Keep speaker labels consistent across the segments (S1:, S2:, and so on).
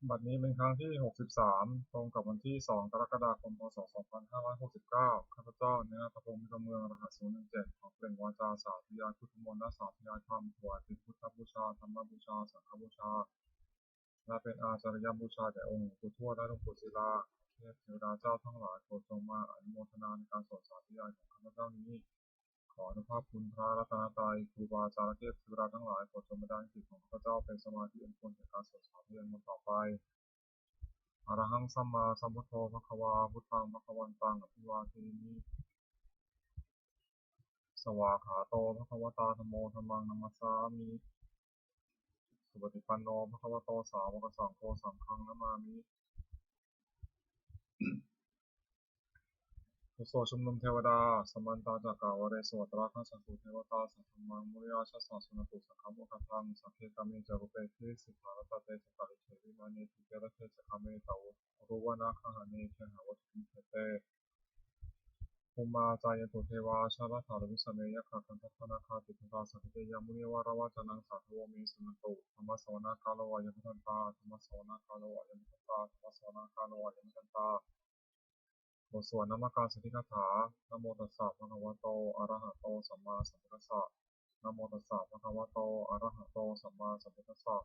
S1: บัดนี้เป็นครั้งที่63ตรงกับวันที่2กรกฎาคมพศ2569ข้าพเจ้าเนื้อพระพรหมเมืองรหัส017ขอเปล่งวาจาสาธยายพุทธมนต์และสาธยายธรรมถวายเป็นพุทธบูชาธรรมบูชาสังฆบูชาและเป็นอาจารยบูชาแด่องค์หลวงปู่ทวดและหลวงปู่ศิลาเทพเทวดาเจ้าทั้งหลายโปรดจงมาอนุโมทนาในการสวดสาธยายของข้าพเจ้านี้ขออนุภาพคุณพระรัตนตรัยครูบาอาจารย์เทพเทวดาทั้งหลายโปรดจงบันดาลจิตของข้าพเจ้าเป็นสมาธิอันควรแก่การสวดสาธยายมนต์ต่อไป อะระหังสัมมาสัมพุทโธภควาพุทธังภควันตังอภิวาเทมิสวากขาโตภควตาธัมโมธัมมังนัมมัสสามิสุปฏิปันโนภควโตสาวกสังโฆสังฆังนะมามิกุโสชุมนุมเทวดาสัมมันตาจักกาวเรสวตระขังสันตุเทวตาสัทธมังมุริยาชสสะสุนตุสังฆโมคคังสัพเพกามิจารุเปทิสิกขารัตเตสตาริเชวิมานิทิเตระเทสคาเมตาวรุวนาคหาเนเทหาวัตถุเทเต ภูมิมาจายตุเทวาชาลถาวิสเมยขันทัพนาคาติตาสัพเพยามุนีวารวาจนังสาธวเมสุนตุธรรมสวนาคาโลวายมุทันตาธรรมสวนาคาโลวายมุทันตาธรรมสวนาคาโลวายมุทันตาบทสวดนามการสติคาถานโมตัสสะภะคะวะโตอะระหะโตสัมมาสัมพุทธัสสะนโมตัสสะภะคะวะโตอะระหะโตสัมมาสัมพุทธัสสะ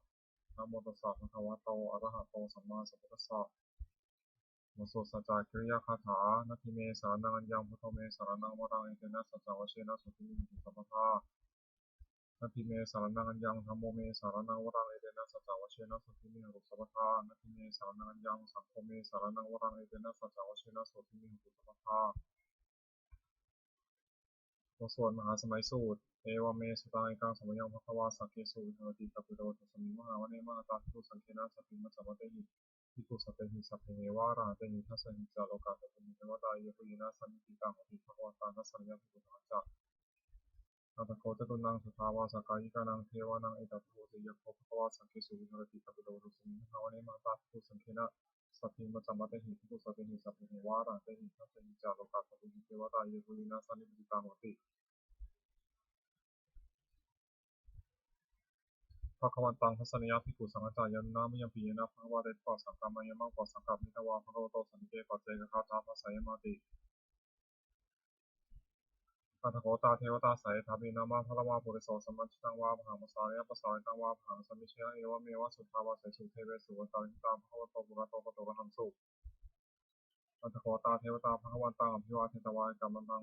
S1: นโมตัสสะภะคะวะโตอะระหะโตสัมมาสัมพุทธัสสะ บทสวดสัจจกิริยาคาถานาทิเมสารนังอัญญังพุทโธเมสารนังวรังเอเตนะสัจจวเชนะสุติมิหิสัพพทานาทิเมสารนังอัญญังธัมโมเมสารนังวรังเอเตนะสัจจวเชนะสุติมิหิสัพพทานาทิเมสารนังอัญญังสังโฆเมสารนังวรังเอเตนะสัจจวเชนะสุติมิหิสัพพทาบทสวดมหาสมัยสูตรเอวเมสุตังเอกังสมัยยังภควาสักเกสุวิหารติกัปปิโตทัสมิมหาวเนมหาตาทุสังเกนะสัพพิมัจจวัตเตหิ พิกุสัพเพหิสัพเพเวาราเตหิทัสสหิจาโลกาตปุณิเทวตาเยปุยินาสันติตังอภิภควตานัสสัญญาภิกุตังจักนาตโคจตุนังสุทาวาสกายิกานังเทวานังเอตัตโตเสยโคภควาสังเกสุวิหารติกัปปิโตทุสมิหาวเนมาตาภิกุสังเคนะสัพพิมัจจมัตเตหิพิกุสัพเพหิสัพเพเวาราเตหิทัสสหิจาโลกาตปุณิเทวตาเยปุยินาสันติตังอภิภควตังทัสสนยภิกุสังฆจายนะมิยมปิเยนะภควาเตปะสังฆามายมังปะสังฆมิตวาภควโตสันติเกปัจเจกคาถาภาษายมาติ อัตถโกตาเทวตาสายทามินามาพระวาปุริโสสมัจตังวาภามสารยปัสสายตังวาภามสมิเชยเอวเมวะสุทาวาเสสุเทเวสุวตาลิตาภควโตปุระโตปโตระหังสุอัตถโกตาเทวตาภควันตังอภิวาเทตวายกรรมตัง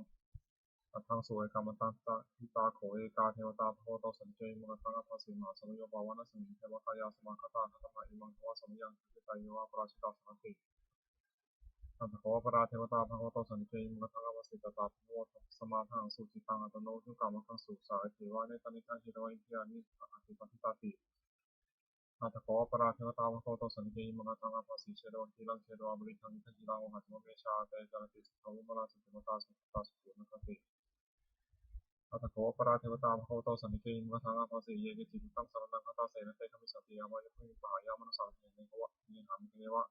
S1: อัตถังสุเอกรรมตังตาทิตาโขเอกาเทวตาภควโตสัญเจมุขตังอัปปสิมาสมโยปาวานะสมิเทวตายาสมังคตาคัตถะอิมังทวสมยังทิตายะวะปราชิตาสันติ อัตถโขปราเทวตาภะคะวะโตสันติเกยิมังคังอวสิตตาภะคะวะโตสมาทังสุจิตังอัตโนทุกขมังคังสุสาเทวะเนตานิทังหิตวะอินทยานิอหัตติปฏิตาติอัตถโขปราเทวตาภะคะวะโตสันติเกยิมังคังอภาสิเชโดทิลังเชโดอมริทังนิทังหิรังวหัตถเมชาเตจารติสัทธวิมลาสุติมตาสุตตาสุขุนคติอัตถโขปราเทวตาภะคะวะโตสันติเกยิมังคังอภาสิเยกิจิตุตังสรณังคตาเสนเตคมิสัตติยามายะพุปหายามนุสังเทเนภวะเนหังเทวะ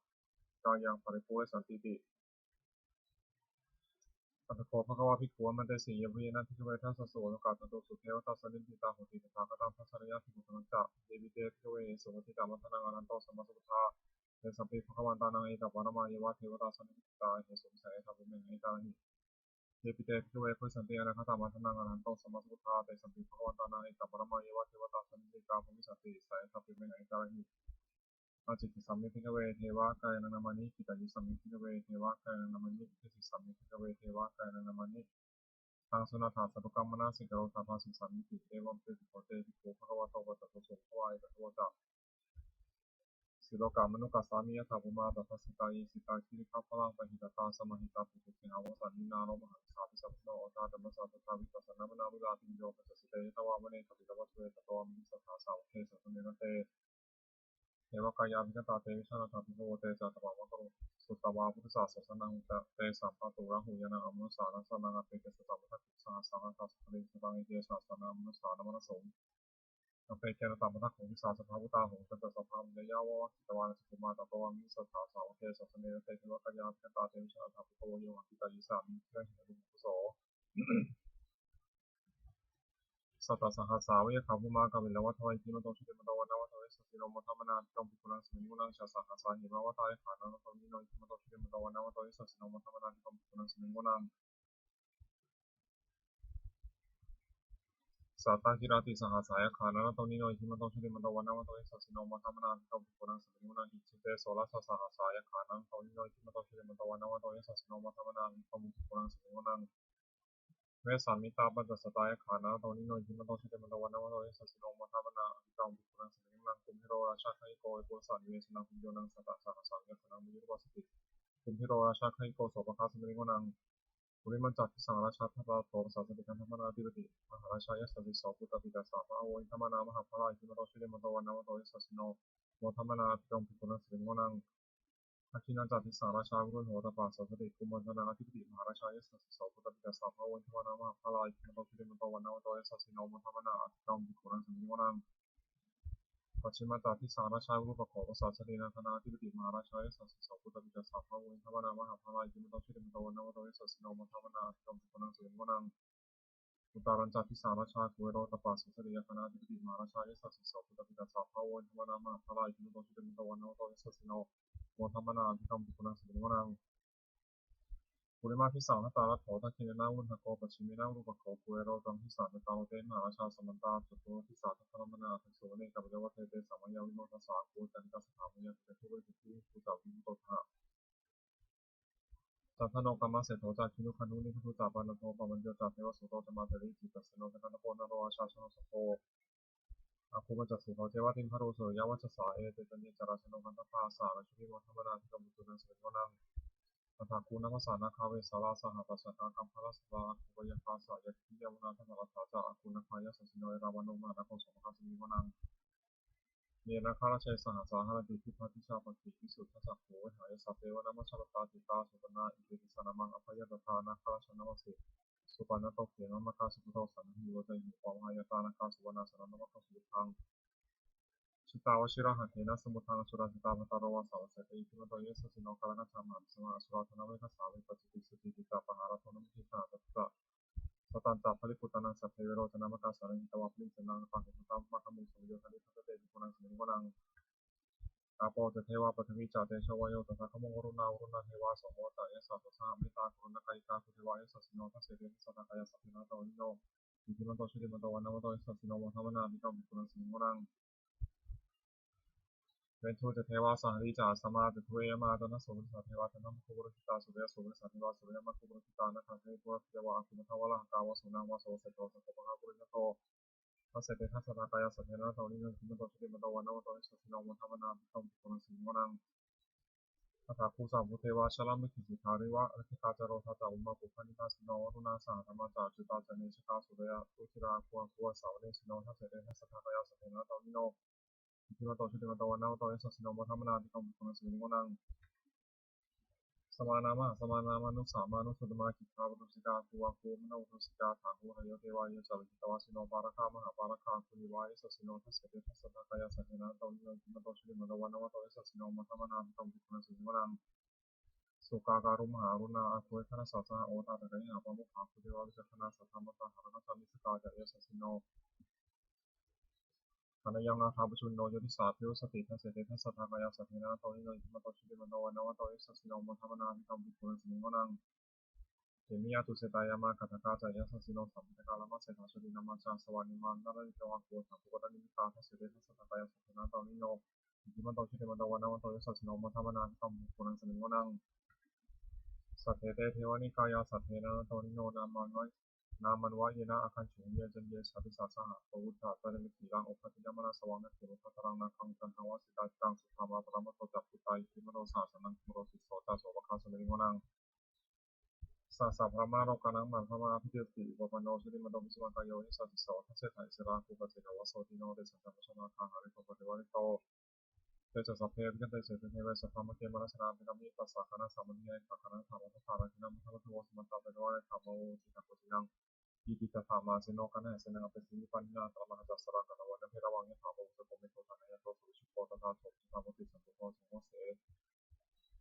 S1: กายังปริปุเรสันติติ อัตถโกภควาภิกขุมันเตสียวินันทิเวทัสสะโสนกาตโตสุเทวตัสสะนิพิตาโหติตถาคตังทัสสะระยะภิกขุสังจักเดวิเตภิกเวสุปฏิกามัทนังอนันโตสัมมาสัพพทาเตสัพพิภควันตานังเอตปารมายวะเทวตาสันนิพิตาเหสุสัยทัพพิเมหิตาหิเดปิเตภิกเวพุสันติอนาคตามัทนังอนันโตสัมมาสัพพทาเตสัพพิภควันตานังเอตปารมายวะเทวตาสันนิพิตาภูมิสัตติสัยทัพพิเมหิตาหิ อาจิตสัมมิทิกเวเทวะกายนามานิกิตายิสัมมิทิกเวเทวะกายนามานิทิสัมมิทิกเวเทวะกายนามานิทางสุนัตถาสัพพกรรมนาสิกโรธาภาสิสัมมิติเอวัมเตติโกเตติโกภควะโตปัตตะโสภวายตะโวตะสิโลกามนุกัสสามิยะถาภุมาตัสสิตายิสิตาคิริคัพพลังปะหิตตาสมหิตาปุถุติหาวสันนินาโนมหังสาภิสัพพโนโอตาธรรมสัพพทาวิปัสสนามนาวิลาติโยปัสสิเตยตวามเนกปิตวัตเวตโตมิสัทธาสาวเทสัตเนนเต เทวกายามิกตาเตวิชานาถาภิโกเตจัตตวามะกโรสุตตวาพุทธศาสสนังเตสัมปะตุระหุยนาอมนุสานัสสนังอเปเกสตัมปะทิสาสังฆัสสะเรสตังเอเกสาสนามนุสานามนสงอเปเกนตัมปะทัคขุทิสาสภาวุตาหงสัตตสัพพามยาวะกิตวานัสสุมาตตวามิสัทธาสาวเกสัสเนเตเทวกายามิกตาเตวิชานาถาภิโกโยหังกิตายิสามิเพื่อนหินบุโส สัตตสหัสสาวิขาภูมากาวิลวัฏวัยทิมโตชุติมโตวันนวัฏวิสัสสิโนมทัมนาภิกรมภิกุลังสมิงกุลังชาสหัสสาหิมวัฏายขานังโตมิโนทิมโตชุติมโตวันนวัฏวิสัสสิโนมทัมนาภิกรมภิกุลังสมิงกุลังสัตตกิรติสหัสสายขานังโตนิโนทิมโตชุติมโตวันนวัฏวิสัสสิโนมทัมนาภิกรมภิกุลังสมิงกุลังอิจิเตโสรัสสหัสสายขานังโตนิโนทิมโตชุติมโตวันนวัฏวิสัสสิโนมทัมนาภิกรมภิกุลังสมิงกุลังเวสันมิตาปัจจสตายขานาตอนิโนยิมโตชิเตมโตวันนวันโตเอสัสสิโนมทามนาอิตังบุคุนังสมิงนังคุมพิโรราชาไคโกเอโกสันเวสนังคุมโยนังสัตตะสหัสสังยตนังมิยุตวสติคุมพิโรราชาไคโกโสภคาสมิงนังบริมันจักทิสังราชาทัพพะโตสัสสิกันธรรมนาธิปติมหาราชายสัสสิโสพุตตปิตาสาภาโวิธรรมนามหาภลายิมโตชิเตมโตวันนวันโตเอสัสสิโนโมธรรมนาอิตังบุคุนังสมิงนังอาคินันจัติสังราชาวุฒิโหตปาสัสติกุมารนาธิปติมหาราชายสัสสิโสพุตตปิตาสาภาโวิธรรมนามหาภลายิมโตชิเตมโตวันนวันโตเอสัสสิโนโมธรรมนาอิตังบุคุนังสมิงนัง ปัจฉิมตาทิสาราชารูปขอภาษาเสด็จนาธนาธิปติมหาราชาเอสัสสิโสพุทธบิดาสาภาวินทวานามหาภลายจิมโตชิริมโตวันนวโตเอสัสสิโนมัทวนาธิกรมปุณังสุริมนังอุตารัญจทิสาราชาคุเวโรตปาสุสริยคณาธิปติมหาราชาเอสัสสิโสพุทธบิดาสาภาวินทวานามหาภลายจิมโตชิริมโตวันนวโตเอสัสสิโนมัทวนาธิกรมปุณังสุริมนัง ปุริมาพิสังหตาลัทโถทักขินนาวุนทโกปัจฉิมินารูปโกคุเอโรตังพิสังตาโลเตมหาราชาสมันตาจุตุพิสังทัพพมนาทักโสเนกัปเจวัตเตเตสัมยาวิโนทัสสาคูจันตัสสามยาเตทุเวทุติภูจาวิมุตโตทะจันทโนกรรมเสโถจากคินุคนุนิพุทธาปานโทปมันเจจาเทวสุโตจมาเตริจิตัสโนจันทโพนโรอาชาชโนสโพอาคูปัจจสุโตเจวติมพโรโสยาวัชสาเอเตตันเนจาราชโนกันตภาสาราชุติมธรรมนาธิกรรมตุนังสุริโนนัง ตถาคูณภาษานาคาเวสาราสหัสสะกัมพระสวาคุปยคาสายทิยาวนาทัสสะสาจาอาคูณคายสัสสิโนราวันโนมานาโคสมคาสมิวนังเยนาคาราเชสหัสสาหติทิพัติชาปฏิวิสุทธัสสะโหหายสัพเพวนามัชรตาติตาสุปนาอิเติสนามังอภัยตถานาคาราชนวสิสุปนโตเขนมคาสุปโตสันหิวเตหิปวายตานาคาสุวนาสนนมคาสุทัง ชิตาวชิระหันเทนะสมุทังสุราจิตาภัตตารวาสาวเสติอิทิมโตเยสสิโนกาลกัจฉามัสมาสุราธนาเวทัสสาวิปัจจิติสุติติตาปหาราโทนมิทิตาตัตตะสตันตาภริปุตตานังสัพเพเวโรจนามกาสาริตวะปลิจนังปะหิตตามมะขมุสมุโยทันิทัตเตวิปุนังสมิงวนังอาโปเตเทวะปฐวิจาเตชวโยตถาคโมรุณาวุรุณาเทวะสมโมตะเยสัสสะมิตาคุณกายกาคุเทวะเยสัสสิโนทัสเสเตทัสสะกายสัพพินาโตนิโนอิทิมันโตชิติมันโตวันนามโตเยสัสสิโนมะธรรมนาภิกขวิปุนังสมิงวนัง เวนทูจะเทวาสหริจาสมาจะทุเยมาตนะโสมสัตเทวาตนะมคุบรุกิตาสุเวโสมสัตเทวาสุเวมคุบรุกิตานะขันเทตุระเทวาคุมทวะละหกาวสุนังวาโสเสโตสัพพะปุริยโตทัสเสตทัสสะกายสัพเพนะโตนิโนทิมโตชิติมโตวันโนโตอิสัสสิโนมทัมนาภิกขมภิกขุนังสิงวนังตถาภูสัมพุเทวาชลามิขิสิทาริวะอธิกาจโรทัตตะอุมาปุพานิตาสิโนวรุณาสหธรรมจาจุตาจันเนชกาสุเรยตุชิราคัวคัวสาวเนสิโนทัสเสตทัสสะกายสัพเพนะโตนิโนทิมโตชิติมโตวันโนโตอิสัสสิโนมทัมนาภิกขมภิกขุนังสิงวนัง สมานามะสมานามานุสามานุสุตมาจิตาวุตุสิกาภูวาภูมโนวุตุสิกาถาภูหายเทวายจาริตวาสิโนปาระคามหาปาระคาคุณิวายสัสสิโนทัสเสติทัสสะกายสัจนะตอนิโนจิมโตชิริมโตวันนวโตสัสสิโนมัทมนาภิกขุภิกขุนสุจิมนังสุกาการุมหารุณาอาคุยคณะสัจจะโอตาตะกัยหาปมุขาคุเทวาวิจักขณะสัทธรรมตาหารณสัมมิสกาจะเอสัสสิโนขณะยังอาคาปชุนโนยติสาพิวสติทัสเสติทัสสะกายสัจนะตอนิโนจิมโตชิริมโตวันนวโตสัสสิโนมัทมนาภิกขุภิกขุนสุจิมนัง เขมิยาตุเสตายามาคัตถาจายาสัสสิโนสัมพุทธกาลามาเสถาชุตินามาจาสวานิมานนารานิจวังโกสัมภุกตานิมิตาทัสเสเตทัสสะกายสัพพนาตานิโนอิทิมันโตชิเตมันโตวานาวันโตยสัสสิโนมัทธามานาสัมปุนังสมิงวนังสัตเทเตเทวานิกายาสัตเทนะโตนิโนนามันวะเยนะอาคันฉุงเยจันเยสัพพิสัสสหะปวุฒาตานิมิติรังอุปติยามนาสวังนักเขมุทัตรังนาคังจันทังวสิตาจังสุภามาปรามโตจักขุตาอิทิมันโตสาสนังคุโรติโสตาโสภคาสมิงวนัง สัสสะพระมาโลกานังมันพระมาพิเดติอุปปนโนสุติมโนมิสมังกายโยนิสัสสิโสทัสเสถาอิสระภูปเจกวะโสติโนเดสันตะมชนาคาหาริโตปฏิวัติโตเตจสัพเพวิกันเตเสตเทเวสัพพมะเกมรัชนาภิกามิปัสสะคณะสามัญญาขะคณะธรรมะทาราคินัมทัพพะโวสมันตาเปวะธรรมโอสิกะกุตินังอิติตถามาสิโนคะนะเสนังอเปสินิปันนาตระมหะจัสสระกะนวันเพระวังยะถาโมสโกเมโตทานายะโตสุชุโกตถาโสสุธรรมติสันตุโตสมโสเส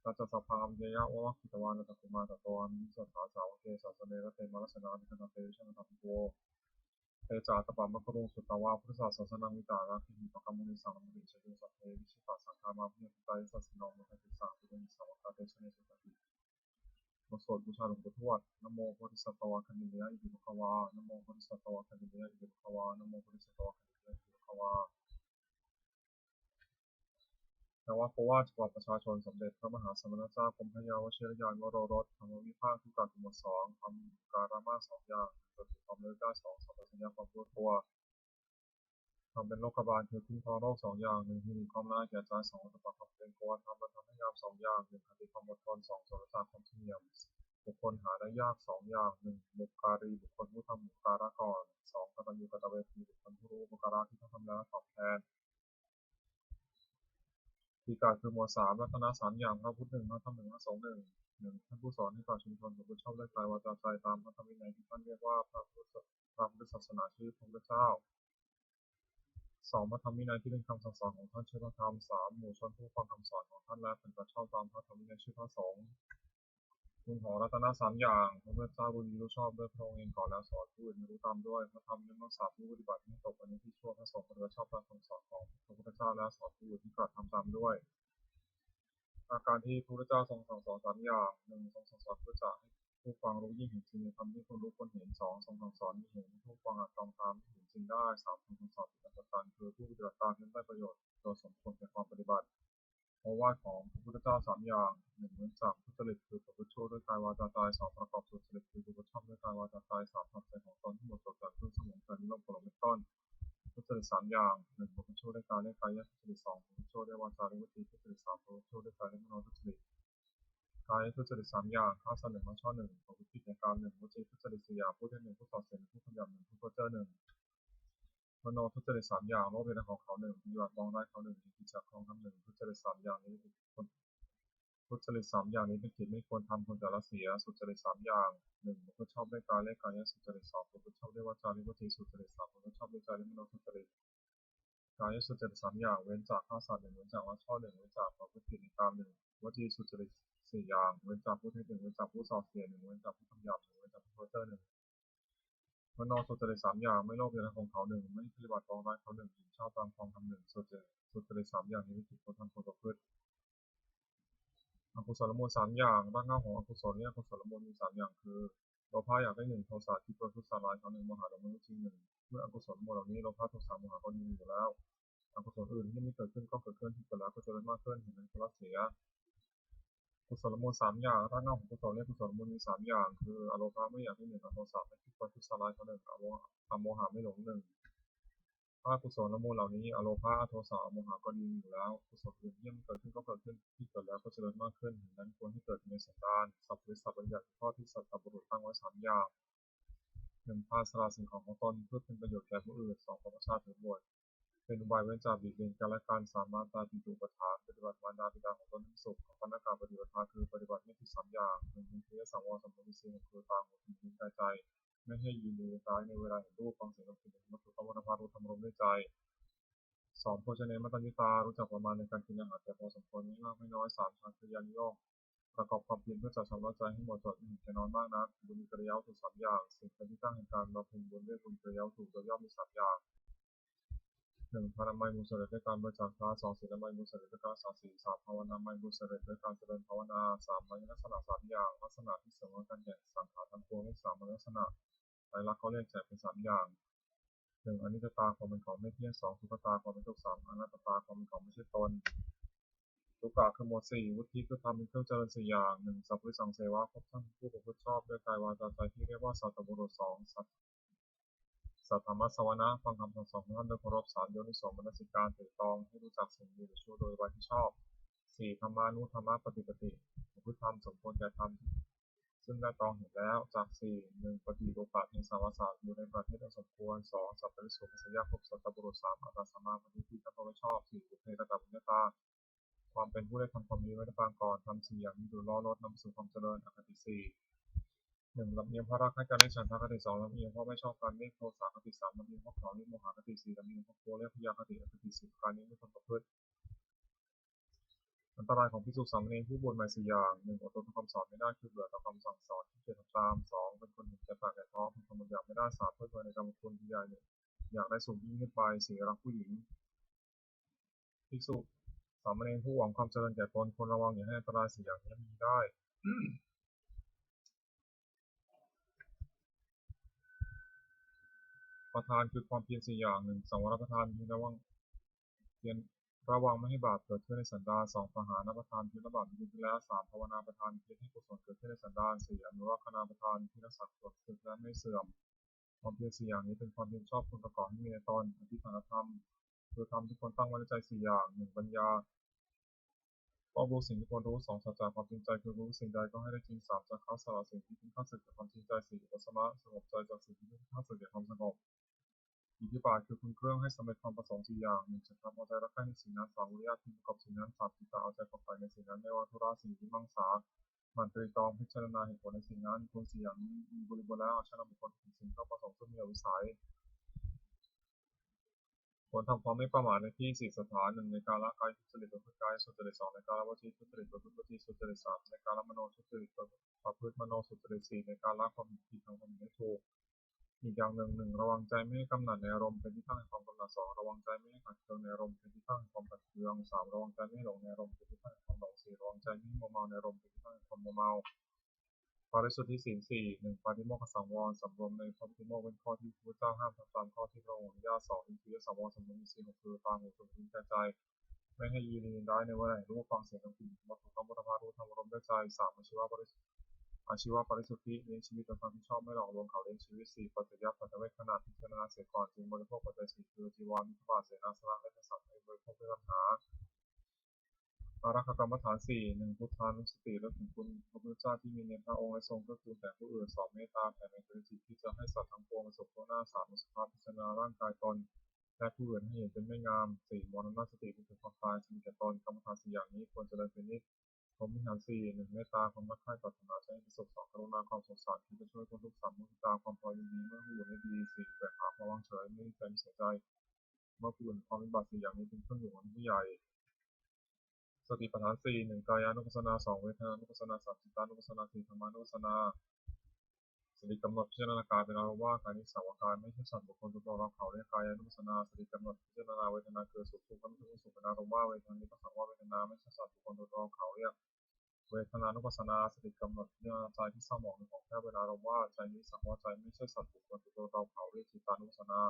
S1: ตัจจสัพพังเยยะวะคิตวานัตคุมาตะโตอามิสัทธาสาวเกสัสเนระเตมรัสนาภิกขณเตวิชนะตัพโวเต จาตปามะกรุงสุตตวาพุทธศาสนาวิจาระคิหิปะกมุนิสังมุนิเชตุสัพเพวิชิตาสังฆามาพุทธไตรสัสสิโนมุขติสังพุทธนิสาวกาเตชะเนสุตติบทสวดบูชาหลวงปู่ทวดนะโมโพธิสัตวะคันธิยะอิติภควานะโมโพธิสัตวะคันธิยะอิติภควานะโมโพธิสัตวะคันธิยะอิติภควาแต่ว่าเพราะว่าฉบับประชาชนสมเด็จพระมหาสมณเจ้ากรมพระยาวชิรยานวโรรสธรรมวิภาคทุกการหมวดสองทำการามาสองอย่างจดความเร็วได้สองสัมปชัญญะความรู้ตัวทำเป็นโรคบาลคือคุ้มครองโรคสองอย่างหนึ่งที่มีความน่าแก่ใจสองตปะความเป็นกลัวทำและทำให้ยามสองอย่างหนึ่งคติความอดทนสองสมรรถความเฉลียวบุคคลหาได้ยากสองอย่างหนึ่งบุคการีบุคคลผู้ทำบุคการะก่อนสองกตัญญูกตเวทีบุคคลผู้รู้บุคการะที่ต้องทำแล้วตอบแทนที่กาคือหมวดสามรัตนะสามอย่างพระพุทธหนึ่งพระธรรมหนึ่งพระสงฆ์หนึ่งท่านผู้สอนให้ก่อชุมชนของผู้ชอบด้วยกายวาจาใจตามพระธรรมวินัยที่ท่านเรียกว่าพระพุทธศาสนาชื่อพระพุทธเจ้าสองพระธรรมวินัยที่เป็นคำสั่งสอนของท่านชื่อพระธรรมสามหมู่ชนผู้ฟังคำสอนของท่านและเป็นประชอบตามพระธรรมวินัยชื่อพระสงฆ์คุณของรัตนะสามอย่างพระพุทธเจ้ารู้ดีรู้ชอบด้วยพระองค์เองก่อนแล้วสอนผู้อื่นรู้ตามด้วยพระธรรมยังรักษาผู้ปฏิบัติให้ตกไปในที่ชั่วพระสงฆ์ปฏิบัติชอบตามคำสอนของพระพุทธเจ้าและสอนผู้อื่นที่กระทำตามด้วยอาการที่พระพุทธเจ้าทรงสั่งสอนสามอย่างหนึ่งทรงสั่งสอนเพื่อจะให้ผู้ฟังรู้ยิ่งเห็นจริงในธรรมที่คนรู้คนเห็นสองทรงสั่งสอนให้เห็นผู้ฟังอาจต้องตามเห็นจริงได้สามทรงสั่งสอนปฏิบัติตามคือผู้ปฏิบัติตามนั้นได้ประโยชน์โดยสมควรแก่ความปฏิบัติโอวาทของพระพุทธเจ้าสามอย่างหนึ่งเว้นจากทุจริตคือประพฤติชั่วด้วยกายวาจาใจสองประกอบสุจริตคือประพฤติชอบด้วยกายวาจาใจสามทำใจของตนที่หมดจดจากเครื่องสมุนไพรนิโรธผลเป็นต้นทุจริตสามอย่างหนึ่งประพฤติชั่วด้วยกายและกายทุจริตสองประพฤติชั่วด้วยวาจาและวจีทุจริตสามประพฤติชั่วด้วยกายและมโนทุจริตกายทุจริตสามอย่างฆ่าสัตว์หนึ่งละช่อหนึ่งประพฤติผิดในการหนึ่งวจีทุจริตสี่อย่างพูดเท็จหนึ่งพูดส่อเสียดหนึ่งพูดคำหยาบหนึ่งพูดเพ้อเจ้อหนึ่งมโนทุจริตสามอย่างโลภเป็นของเขาหนึ่งปฏิบัติมองได้เขาหนึ่งกิจจากของทำหนึ่งทุจริตสามอย่างนี้ทุจริตสามอย่างนี้เป็นกิจไม่ควรทำควรจะละเสียสุจริตสามอย่างหนึ่งประพฤติชอบด้วยกายและกายสุจริตสองประพฤติชอบด้วยวาจาและวจีสุจริตสามประพฤติชอบด้วยใจและมโนสุจริตกายสุจริตสามอย่างเว้นจากฆ่าสัตว์หนึ่งเว้นจากละช่อหนึ่งเว้นจากประพฤติผิดในกามหนึ่งวจีสุจริตสี่อย่างเว้นจากพูดเท็จหนึ่งเว้นจากพูดส่อเสียดหนึ่งเว้นจากพูดคำหยาบหนึ่งเว้นจากพูดเพ้อเจ้อหนึ่งมโนสุจริตสามอย่างไม่โลภในของเขาหนึ่งไม่ปฏิบัติตรงได้เขาหนึ่งชอบตามความทำหนึ่งสุจริตสามอย่างนี้ผิดควรทำควรประพฤติอกุศลมูลสามอย่างรากเหง้าของอกุศลเนี่ยอกุศลมูลมีสามอย่างคือโลภะอยากได้หนึ่งโทสะที่ประทุษร้ายเขาหนึ่งโมหะลงมือจริงหนึ่งเมื่ออกุศลมูลเหล่านี้โลภะโทสะโมหะก็มีอยู่แล้วอกุศลอื่นที่ไม่เกิดขึ้นก็เกิดขึ้นที่เกิดแล้วก็จะได้มากขึ้นเห็นเป็นคนละเสียกุศลมูลสามอย่างรากเหง้าของกุศลเนี่ยกุศลมูลมีสามอย่างคืออโลภะไม่อยากได้หนึ่งอโทสะไม่คิดประทุษร้ายเขาหนึ่งอโมหะไม่หลงหนึ่งถ้ากุศลมูลเหล่านี้อโลภะอโทสะอโมหะก็ดีอยู่แล้วกุศลอื่นที่ไม่เกิดขึ้นก็เกิดขึ้นที่เกิดแล้วก็เจริญมากขึ้นดังนั้นควรให้เกิดในสันดานสัพพิสัพบัญญัติข้อที่สัตตบุรุษตั้งไว้สามอย่างหนึ่งพาสละสิ่งของของตนเพื่อเป็นประโยชน์แก่ผู้อื่นสองขอประชาติถึงบวชเป็นอุบายเว้นจากบิดเบือนกันและการสามารถตาปิตุปทานปฏิบัติมารดาบิดาของตนให้สุขของพนักงานปฏิบัติมาคือปฏิบัติไม่ผิดสามอย่างหนึ่งเป็นเพื่อสังวรสัมปวิสีของคือตาหูจมูกกายใจไม่ให้ยืนดูร้ายในเวลาเห็นรูปฟังเสียงดนตรีมัตถุกรรมธรรมรู้ธรรมรมด้วยใจสองโภชเนมัตตัญญูตารู้จักประมาณในการกินอาหารแต่พอสมควรไม่มากไม่น้อยสามฌานคือยานิโยกประกอบความเพียรเพื่อจัดชำระใจให้หมดจดไม่เห็นแก่นอนมากนักบุญมีกริยาวัตถุสามอย่างสิ่งเป็นที่ตั้งแห่งการบำเพ็ญบุญด้วยบุญกริยาวัตถุโดยย่อมมีสามอย่างหนึ่งพานามัยบุญเสด็จด้วยการบริจาคทานสองศีลมัยบุญเสด็จด้วยการรักษาศีลสามภาวนามัยบุญเสด็จด้วยการเจริญภาวนาสามมรรคลักษณะสามอย่างลักษณะที่เสริมกันแก่สังขารทั้งปวงและสามมรรคลักษณะไตรลักษณ์เขาเรียกแจกเป็นสามอย่างหนึ่งอนิจจตาความเป็นของไม่เที่ยงสองทุกขตาความเป็นทุกข์สามอนัตตาความเป็นของไม่ใช่ตนทุกกะคือหมวดสี่วุฒิคือทำเป็นเครื่องเจริญสี่อย่างหนึ่งสัพพุริสังเสวะพบท่านผู้ประพฤติชอบด้วยกายวาจาใจที่เรียกว่าสัตตบุรุษสองสัทธรรมสวนะฟังคำสั่งสอนของท่านโดยเคารพสามโยนิโสมนสิการถือตองให้รู้จักสิ่งดีหรือชั่วโดยวัยที่ชอบสี่ธรรมานุธรรมะปฏิปติประพฤติธรรมสมควรแก่ธรรมซึ่งได้ตองเห็นแล้วจากสี่หนึ่งปฏิโลกะในสาวศาสตร์อยู่ในประเทศสมควรสองสัพพะริสุขสัญญาภพสัตตบุรุษสามอัตตสัมมาปฏิทิฏฐิตชอบสี่บุพเพกตบุญญาตาความเป็นผู้ได้ทำความดีไว้ในปางก่อนทำสี่อย่างนี้ดูล้อลดนำสู่ความเจริญอคติสี่หนึ่งลำเอียงเพราะรักให้การได้ฉันทากติสองลำเอียงเพราะไม่ชอบการเรียกโทสะคติสามลำเอียงเพราะเขาเรียกโมหะคติสี่ลำเอียงเพราะโกรธเรียกพยาคติอคติสี่การนี้ไม่ควรประพฤติ อันตรายของภิกษุสามเณรผู้บวชใหม่4อย่าง1อดทนต่อคำสอนไม่ได้คือเบื่อต่อคำสั่งสอนขี้เกียจทำตาม2เป็นคนเห็นแก่ปากแก่ท้องเป็นคนบางอย่างไม่ได้3เพลิดเพลินในกรรมคุณที่อยากได้สูงยิ่งขึ้นไป4รักผู้หญิงภิกษุสามเณรผู้หวังความเจริญแก่ตนควรระวังอย่าให้อันตราย4อย่างนี้มีได้ ประทานคือความเพียร4อย่าง1สังวรประทานคือเพียรระวังไม่ให้บาปเกิดขึ้นในสันดาน2ปหานประทานคือละบาปที่แล้ว3ภาวนาประทานคือให้กุศลเกิดขึ้นในสันดาน4อนุรักษณาประทานที่รักษาส่วนสึกและไม่เสื่อมความเพียร4อย่างนี้เป็นความเพียรชอบคุณประกอบให้มีในตนอธิษฐานธรรมคือธรรมที่ควรตั้งไว้ในใจ4อย่าง1ปัญญารอบรู้สิ่งที่ควรรู้2สัจจะความจริงใจคือรู้สิ่งใดก็ให้ได้จริง3จะเข้าสละสิ่งที่เป็นข้าศึกกับความจริงใจ4อุปสมะสงบใจจากสิ่งที่เป็นข้าศึกแก่ความสงบอิทธิบาทคือคุณเครื่องให้สำเร็จความประสงค์4อย่าง1ฉันทำเอาใจรักใคร่ในสิ่งนั้น2วิริยะที่ประกอบสิ่งนั้น3จิตตาเอาใจฝักใฝ่ในสิ่งนั้นไม่ว่าธุระ4วิมังสาหมั่นตรีตรองพิจารณาเหตุผลในสิ่งนั้นคุณ4อย่างนี้มีบริบูรณ์แล้วเอาชนะบุคคลถึงสิ่งเข้าประสงค์ซึ่งมีวิสัยควรทำความไม่ประมาทในที่4สถาน1ในการละกายทุจริตประพฤติกายสุจริต2ในการละวจีทุจริตประพฤติวจีสุจริต3ในการละมโนทุจริตประพฤติมโนสุจริต4ในการละความผิดทางความไม่ถูกอีกอย่างหนึ่งระวังใจไม่ให้กำหนัดในอารมณ์เป็นที่ตั้งแห่งความกำหนัด2ระวังใจไม่ให้ขัดเคืองในอารมณ์เป็นที่ตั้งแห่งความขัดเคือง3ระวังใจไม่ให้หลงในอารมณ์เป็นที่ตั้งแห่งความหลง4ระวังใจไม่ให้มัวเมาในอารมณ์เป็นที่ตั้งแห่งความมัวเมาปาริสุทธิศีล1ปาฏิโมกขสังวรสำรวมในพระพุทธโมกข์เป็นข้อที่พระพุทธเจ้าห้ามทำตามข้อที่พระองค์อนุญาต2อินทรียสังวรสำรวมในศีล6คือตาหูจมูกลิ้นกายใจไม่ให้ยินดีร้ายในเวลารู้ฟังเสียงทั้งสิ้นวัตถุกรรมพุทธภารู้ธรรมอารมณ์ด้วยใจ3อาชีวะปริสุทธิเลี้ยงชีวิตโดยความที่ชอบไม่หลอกลวงเขาเลี้ยงชีวิต4ปัจจยปัจจเวคขณะพิจารณาเสียก่อนจึงบริโภคปัจจัย4คือจีวรมิถบาทเสนาสนะและกษัตริย์ให้บริโภคด้วยปัญหาอารักขกรรมฐาน1พุทธานุสติและถึงคุณพระพุทธเจ้าที่มีในพระองค์และทรงเกื้อกูลแก่ผู้อื่น2เมตตาแผ่เมตตาจิตที่จะให้สัตว์ทั้งปวงประสบตัวหน้า3สภาพพิจารณาร่างกายตนและผู้อื่นให้เห็นเป็นไม่งาม4มรณสติที่ถึงความตายจึงแก่ตนกรรมฐาน4อย่างนี้ควรเจริญเป็นนิจพรหมวิหาร1เมตตาความรักใคร่ปรารถนาจะให้ประสบ2กรุณาความสงสารที่จะช่วยคนทุกข์3มุทิตาความพอยินดีเมื่อผู้อื่นได้ดี4แบกหาความวางเฉยไม่ใจไม่เสียใจเมื่อผู้อื่นความวิบัติ4อย่างนี้เป็นเครื่องอยู่ของผู้ใหญ่สติปัฏฐาน1กายานุปัสสนา2เวทนานุปัสสนา3จิตานุปัสสนา4ธรรมานุปัสสนาสติกำหนดพิจารณากายเป็นอารมณ์ว่ากายนี้สังวรกายไม่ใช่สัตว์บุคคลตัวตนเราเขาเรียกกายานุปัสสนาสติกำหนดพิจารณาเวทนาคือสุขทุกข์ไม่ทุกข์สุขเป็นอารมณ์ว่าเวทนานี้ก็สังวรเวทนาไม่ใช่สัตว์บุคคลตัวตนเราเขาเรียกเวทนานุปัสสนาสติกำหนดพิจารณาใจที่เศร้าหมองของแค่เป็นอารมณ์ว่าใจนี้สังวรใจไม่ใช่สัตว์บุคคลตัวตนเราเขาเรียกจิตานุปัสสนา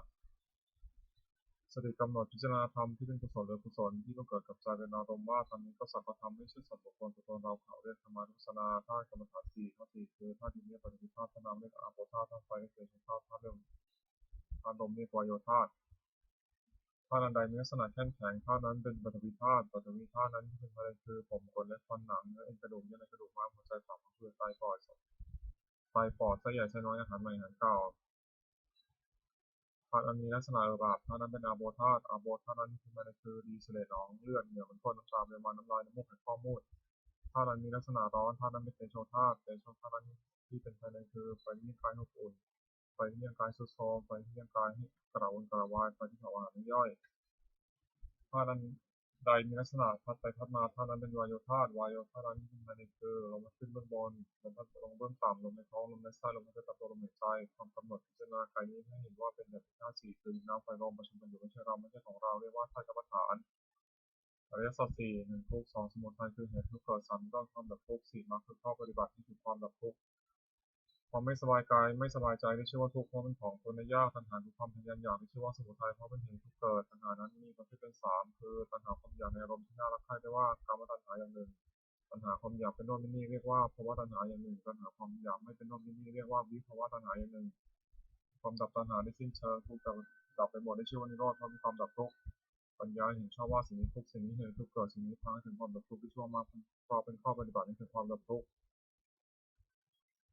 S1: สติกำหนดพิจารณาธรรมที่เป็นกุศลหรือกุศลที่ต้องเกิดกับใจเป็นอารมณ์ว่าธรรมนี้ก็สัจธรรมไม่ใช่สัตว์บุคคลตัวตนเราเขาเรียกธรรมานุปัสสนาธาตุกรรมฐานข้อ4คือธาตุดินเรียกปฏิภาณธาตุน้ำเรียกอาโปธาตุธาตุไฟเรียกเตโชธาตุธาตุลมเรียกวายโยธาตุธาตุอันใดมีลักษณะแข็งแข็งธาตุนั้นเป็นปฐวีธาตุนั้นที่เป็นภายในคือผมขนและฟันหนังเนื้อเอ็นกระดูกเยื่อในกระดูกม้ามหัวใจตับคือไตปอดไส้ใหญ่ไส้น้อยอาหารใหม่อาหารเก่าธาตุอันมีลักษณะระบาดธาตุนั้นเป็นอาโบธาตุนั้นที่มันคือดีเสลดหนองเลือดเหงื่อมันข้นน้ำตาเลือดมันน้ำลายน้ำมูกไขข้อมูดธาตุนั้นมีลักษณะร้อนธาตุนั้นเป็นเตโชธาตุนั้นที่เป็นภายในคือไฟที่ยังกายอบอุ่นไฟที่ยังกายสุดโทรมไฟที่ยังกายให้กระวนกระวายไฟที่เผาอาหารไม่ย่อยธาตุนั้นใดมีลักษณะพัดไปพัดมาธาตุนั้นเป็นวายโยธาตุนั้นที่เป็นภายในคือลมขึ้นเบื้องบนลมพัดลงเบื้องต่ำลมในท้องลมในไส้ลมพัดตับลมหายใจความกำหนดพิจารณากายนี้ให้เห็นว่าเป็นแบบธาตุ4คือน้ำไฟลมประชุมกันอยู่ไม่ใช่เราไม่ใช่ของเราเรียกว่าธาตุกรรมฐานอริยสัจ1ทุกข์2สมุทัยคือเหตุทุกข์เกิด3ต้องความดับทุกข์4มรรคคือข้อปฏิบัติที่ถึงความดับทุกข์ความไม่สบายกายไม่สบายใจที่ชื่อว่าทุกข์เพราะเป็นของตนยากตัณหาคือความพยายามอยากที่ชื่อว่าสมุทัยเพราะเป็นเหตุทุกข์เกิดตัณหานั้นมีประเภทเป็น3คือตัณหาความอยากในอารมณ์ที่น่ารักใคร่ได้ว่ากามตัณหาอย่างหนึ่งตัณหาความอยากเป็นโน่นเป็นนี่เรียกว่าภวตัณหาอย่างหนึ่งตัณหาความอยากไม่เป็นโน่นเป็นนี่เรียกว่าวิภวตัณหาอย่างหนึ่งความดับตัณหาได้สิ้นเชิงทุกข์ดับไปหมดได้ชื่อว่านิโรธเพราะมีความดับทุกข์ปัญญาเห็นชอบว่าสิ่งนี้ทุกข์สิ่งนี้เหตุทุกข์เกิดสิ่งนี้พาถึงความดับทุกข์ที่ชั่วมากเพราะเป็นข้อปฏิบัตินี้คือความดับทุกข์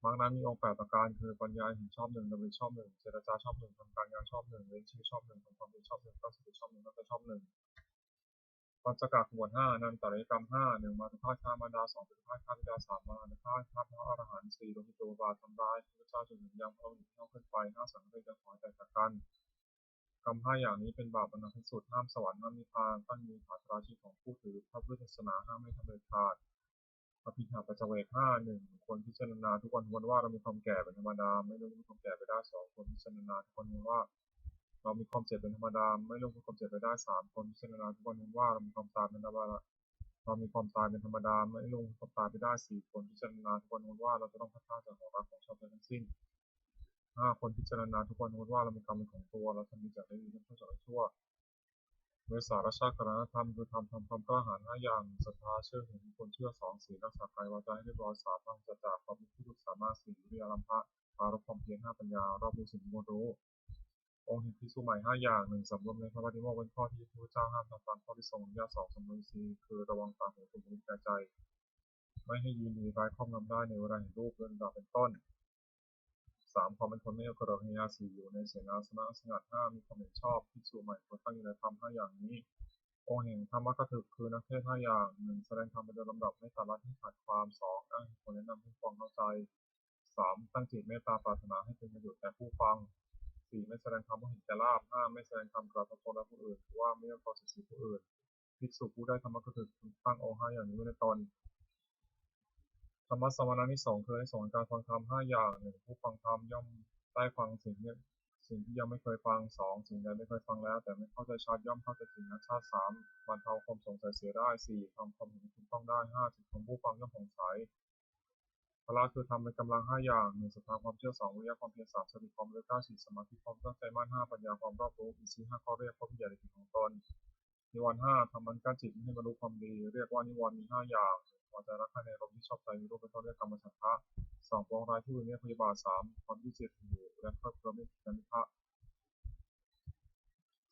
S1: มรรคนั้นมีองค์8ประการคือปัญญาเห็นชอบ1ดำริชอบ1เจรจาชอบ1ทำการงานชอบ1เลี้ยงชีวิตชอบ1ทำความดีชอบ1ตั้งสติชอบ1แล้วก็ชอบ1ปัญจกักขบวน5นันตริยกรรม5 1มาตุฆาตฆ่ามารดา2ปิตุฆาตฆ่าบิดา3มาตุฆาตฆ่าพระอรหันต์4โลหิตตัวบาททำร้ายพระเจ้าจนถึงยังพระองค์ที่เข้าขึ้นไป5สังเวชจะขอแต่จากกัน รมห้าอย่างนี้เป็นบาปอันหนักที่สุดห้ามสวรรค์ห้ามนิพพานตั้งมีฐานราชีของผู้ถือพระพุทธศาสนาห้ามไม่ทำเด็ดขาดอภิหาปัจจเวก1ควรพิจารณาทุกวันว่าเรามีความแก่เป็นธรรมดาไม่รู้มีความแก่ไปได้2ควรพิจารณาทุกวันว่าเรามีความเจ็บเป็นธรรมดาไม่รู้มีความเจ็บไปได้3ควรพิจารณาทุกวันว่าเรามีความตายเป็นธรรมดาเรามีความตายเป็นธรรมดาไม่รู้มีความตายไปได้4ควรพิจารณาทุกวันว่าเราจะต้องพัฒนาจากของรักของชอบใจทั้งสิ้น5คนพิจารณาทุกวันว่าเรามีกรรมเป็นของตัวเราทำดีจากได้ดีทำชั่วจากได้ชั่วเวสาระชาติกรณธรรมคือทำความกล้าหาญ5อย่างศรัทธาเชื่อเห็นคนเชื่อ2ศีลรักษากายวาจาให้เรียบร้อย3ตั้งใจจากความเป็นผู้รู้สามารถ4วิริยะลัมภะปารภความเพียร5ปัญญารอบรู้สิ่งที่ควรรู้องค์เห็นภิกษุใหม่5อย่าง1สำรวมในพระปฏิโมกข์เป็นข้อที่พระพุทธเจ้าห้ามทำตามข้อที่ทรงอนุญาต2สำรวมศีลคือระวังตาหูจมูกลิ้นกายใจไม่ให้ยินดีร้ายครอบงำได้ในเวลาเห็นรูปเรื่องราวเป็นต้น3ความเป็นคนไม่กระโดดเฮีย4อยู่ในเสนาสนะสงัด5มีความเห็นชอบภิกษุใหม่ควรตั้งอยู่ในธรรม5อย่างนี้องค์แห่งธรรมะกถึกคือนักเทศ5อย่าง1แสดงธรรมเป็นโดยลำดับไม่ตัดลัดให้ขาดความ2อ้างเหตุผลแนะนำให้ฟังเข้าใจ3ตั้งจิตเมตตาปรารถนาให้เป็นประโยชน์แก่ผู้ฟัง4ไม่แสดงธรรมเพื่อเห็นแก่ลาภ5ไม่แสดงธรรมกระทบตนและผู้อื่นว่าไม่ต้องขอสิทธิผู้อื่นภิกษุผู้ได้ธรรมะกถึกตั้งองค์5อย่างนี้ไว้ในตนธรรมะสวนาที่2คือให้สอนการฟังธรรม5อย่าง1ผู้ฟังธรรมย่อมได้ฟังสิ่งที่ยังไม่เคยฟัง2สิ่งใดไม่เคยฟังแล้วแต่ไม่เข้าใจชัดย่อมเข้าใจถึงนะชาติ3บรรเทาความสงสัยเสียได้4ทำความเห็นถูกต้องได้5จิตของผู้ฟังย่อมผ่องใสพละคือทำเป็นกำลัง5อย่าง1ศรัทธาความเชื่อ2วิริยะความเพียร3สติความรู้9 4สมาธิความตั้งใจมั่น5ปัญญาความรอบรู้อินทรีย์5ข้อเรียกข้อพิจารณาจิตของตนนิวรณ์5ทำมันกั้นจิตให้บรรลุความดีเรียกว่านิวรณ์มี5อย่างพอใจรักใคร่ในอารมณ์ที่ชอบใจมีรูปเป็นต้นเรียกกรรมฉันทะ2ปองร้ายผู้อื่นเรียกพยาบาท3ความที่เจ็บอยู่และครอบครัวไม่กันนิพพะ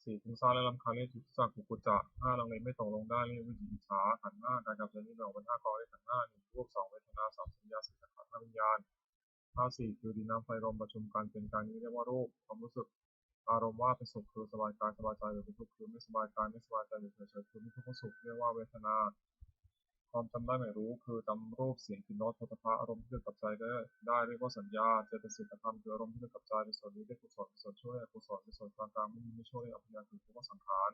S1: 4ฟุ้งซ่านและรำคาญเรียกทุกข์จากกุกุจจะ5ลังเลไม่ตกลงได้เรียกวิจิกิจฉาขันธ์5การกับใจนี้แบ่งเป็น5กองเรียกขันธ์5 1รูป2เวทนา3สัญญา4สังขาร5วิญญาณ4คือดินน้ำไฟลมประชุมกันเป็นการนี้เรียกว่ารูปความรู้สึกอารมณ์ว่าเป็นสุขคือสบายกายสบายใจหรือเป็นทุกข์คือไม่สบายกายไม่สบายใจหรือเฉยๆคือไม่ทุกข์สุขเรียกว่าเวทนาความจำได้ไม่รู้คือจำรูปเสียงกลิ่นรสโผฏฐัพพะอารมณ์ที่เกิดกับใจได้เรียกว่าสัญญาเจตสิกธรรมคืออารมณ์ที่เกิดกับใจเป็นส่วนนี้เรียกกุศลเป็นส่วนช่วยกุศลเป็นส่วนกลางๆไม่มีไม่ช่วยอภิญญาคือเรียกว่าสังขา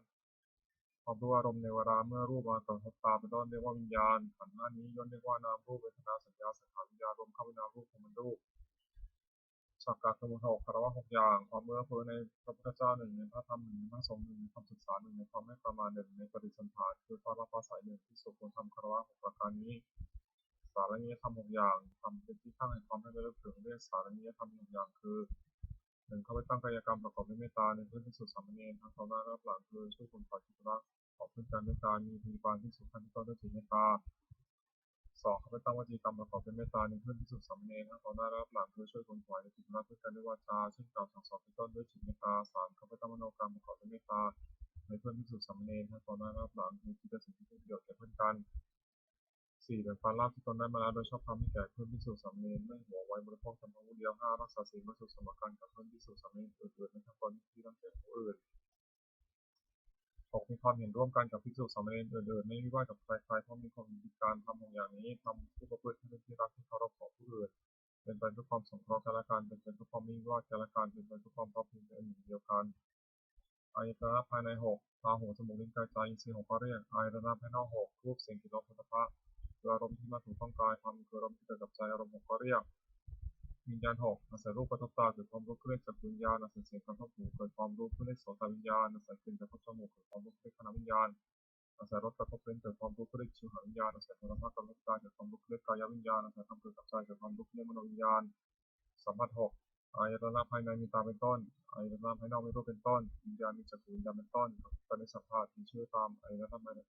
S1: รความรู้อารมณ์ในเวลาเมื่อรูปมากระทบตาเป็นต้นเรียกว่าวิญญาณขันธ์5นี้ย่อมเรียกว่านามรูปเวทนาสัญญาสังขารวิญญาณรวมเข้าเป็นนามรูปของมันรูปสักกะสมุท6คารวะ6อย่างความเมื่อเพ้อในพระพุทธเจ้า1ในพระธรรม1ในพระสงฆ์1ในความศึกษา1ในความไม่ประมาท1ในปฏิสัมภาสคือความรับอาศัย1ที่สุควรทำคารวะ6ประการนี้สารณียธรรม6อย่างทำเป็นที่ตั้งแห่งความไม่ระลึกถึงเรียกสารณียธรรม6อย่างคือ1เข้าไปตั้งกายกรรมประกอบด้วยเมตตา1เพื่อที่สุดสามเณรทั้งต่อหน้าและหลังคือช่วยคนฝ่ายกิจวัตรขอเพื่อการเมตตามีพยาบาลที่สุดขั้นต้นด้วยจิตเมตตา2เขาไปตั้งวจีกรรมประกอบด้วยเมตตา1เพื่อที่สุดสามเณรทั้งต่อหน้าและหลังคือช่วยคนฝ่ายในกิจวัตรเพื่อการด้วยวาจาเช่นกล่าวสั่งสอนเป็นต้นด้วยจิตเมตตา3เขาไปตั้งมโนกรรมประกอบด้วยเมตตาในเพื่อนที่สุดสามเณรทั้งต่อหน้าและหลังคือคิดแต่สิ่งที่เป็นประโยชน์แก่เพื่อนกัน4แบ่งปันลาภที่ตนได้มาแล้วโดยชอบธรรมให้แก่เพื่อนพิสูจน์สามเณรไม่หวงไว้บริโภคธรรมะวุฒิเดียว5รักษาศีลบริสุทธิ์สมการกับเพื่อนพิสูจน์สามเณรอื่นๆในทั้งตนที่ตั้งแต่ผู้อื่น6มีความเห็นร่วมกันกับภิกษุสามเณรอื่นๆไม่วิวาทกับใครๆเพราะมีความเห็นผิดการทำอย่างนี้ทำผู้ประพฤติให้เป็นที่รักที่เคารพของผู้อื่นเป็นไปเพื่อความสงเคราะห์กันและกันเป็นไปเพื่อความไม่วิวาทกันและกันเป็นไปเพื่อความพร้อมเพรียงเป็นหนึ่งเดียวกันอายตนะภายใน6ตาหูจมูกลิ้นกายใจอินทรีย์6ก็เรียกอายตนะภายนอก6รูปเสียงกลิ่นรสโผฏฐัพพะคืออารมณ์ที่มาถูกต้องกายธรรมคืออารมณ์ที่เกิดกับใจอารมณ์6ก็เรียกวิญญาณ6อาศัยรูปกระทบตาเกิดความรู้ขึ้นจากวิญญาณอาศัยเสียงกระทบหูเกิดความรู้ขึ้นในโสตวิญญาณอาศัยกลิ่นกระทบจมูกเกิดความรู้ขึ้นในคณวิญญาณอาศัยรสกระทบลิ้นเกิดความรู้ขึ้นในชิวหวิญญาณอาศัยโผฏฐัพพะกระทบกายเกิดความรู้ขึ้นในกายวิญญาณอาศัยธรรมเกิดกับใจเกิดความรู้ขึ้นในมโนวิญญาณสัมผัส6อายตนะภายในมีตาเป็นต้นอายตนะภายนอกมีรูปเป็นต้นวิญญาณมีจักรวิญญาณเป็นต้นการในสัมผัสมีชื่อตามอายตนะภายใน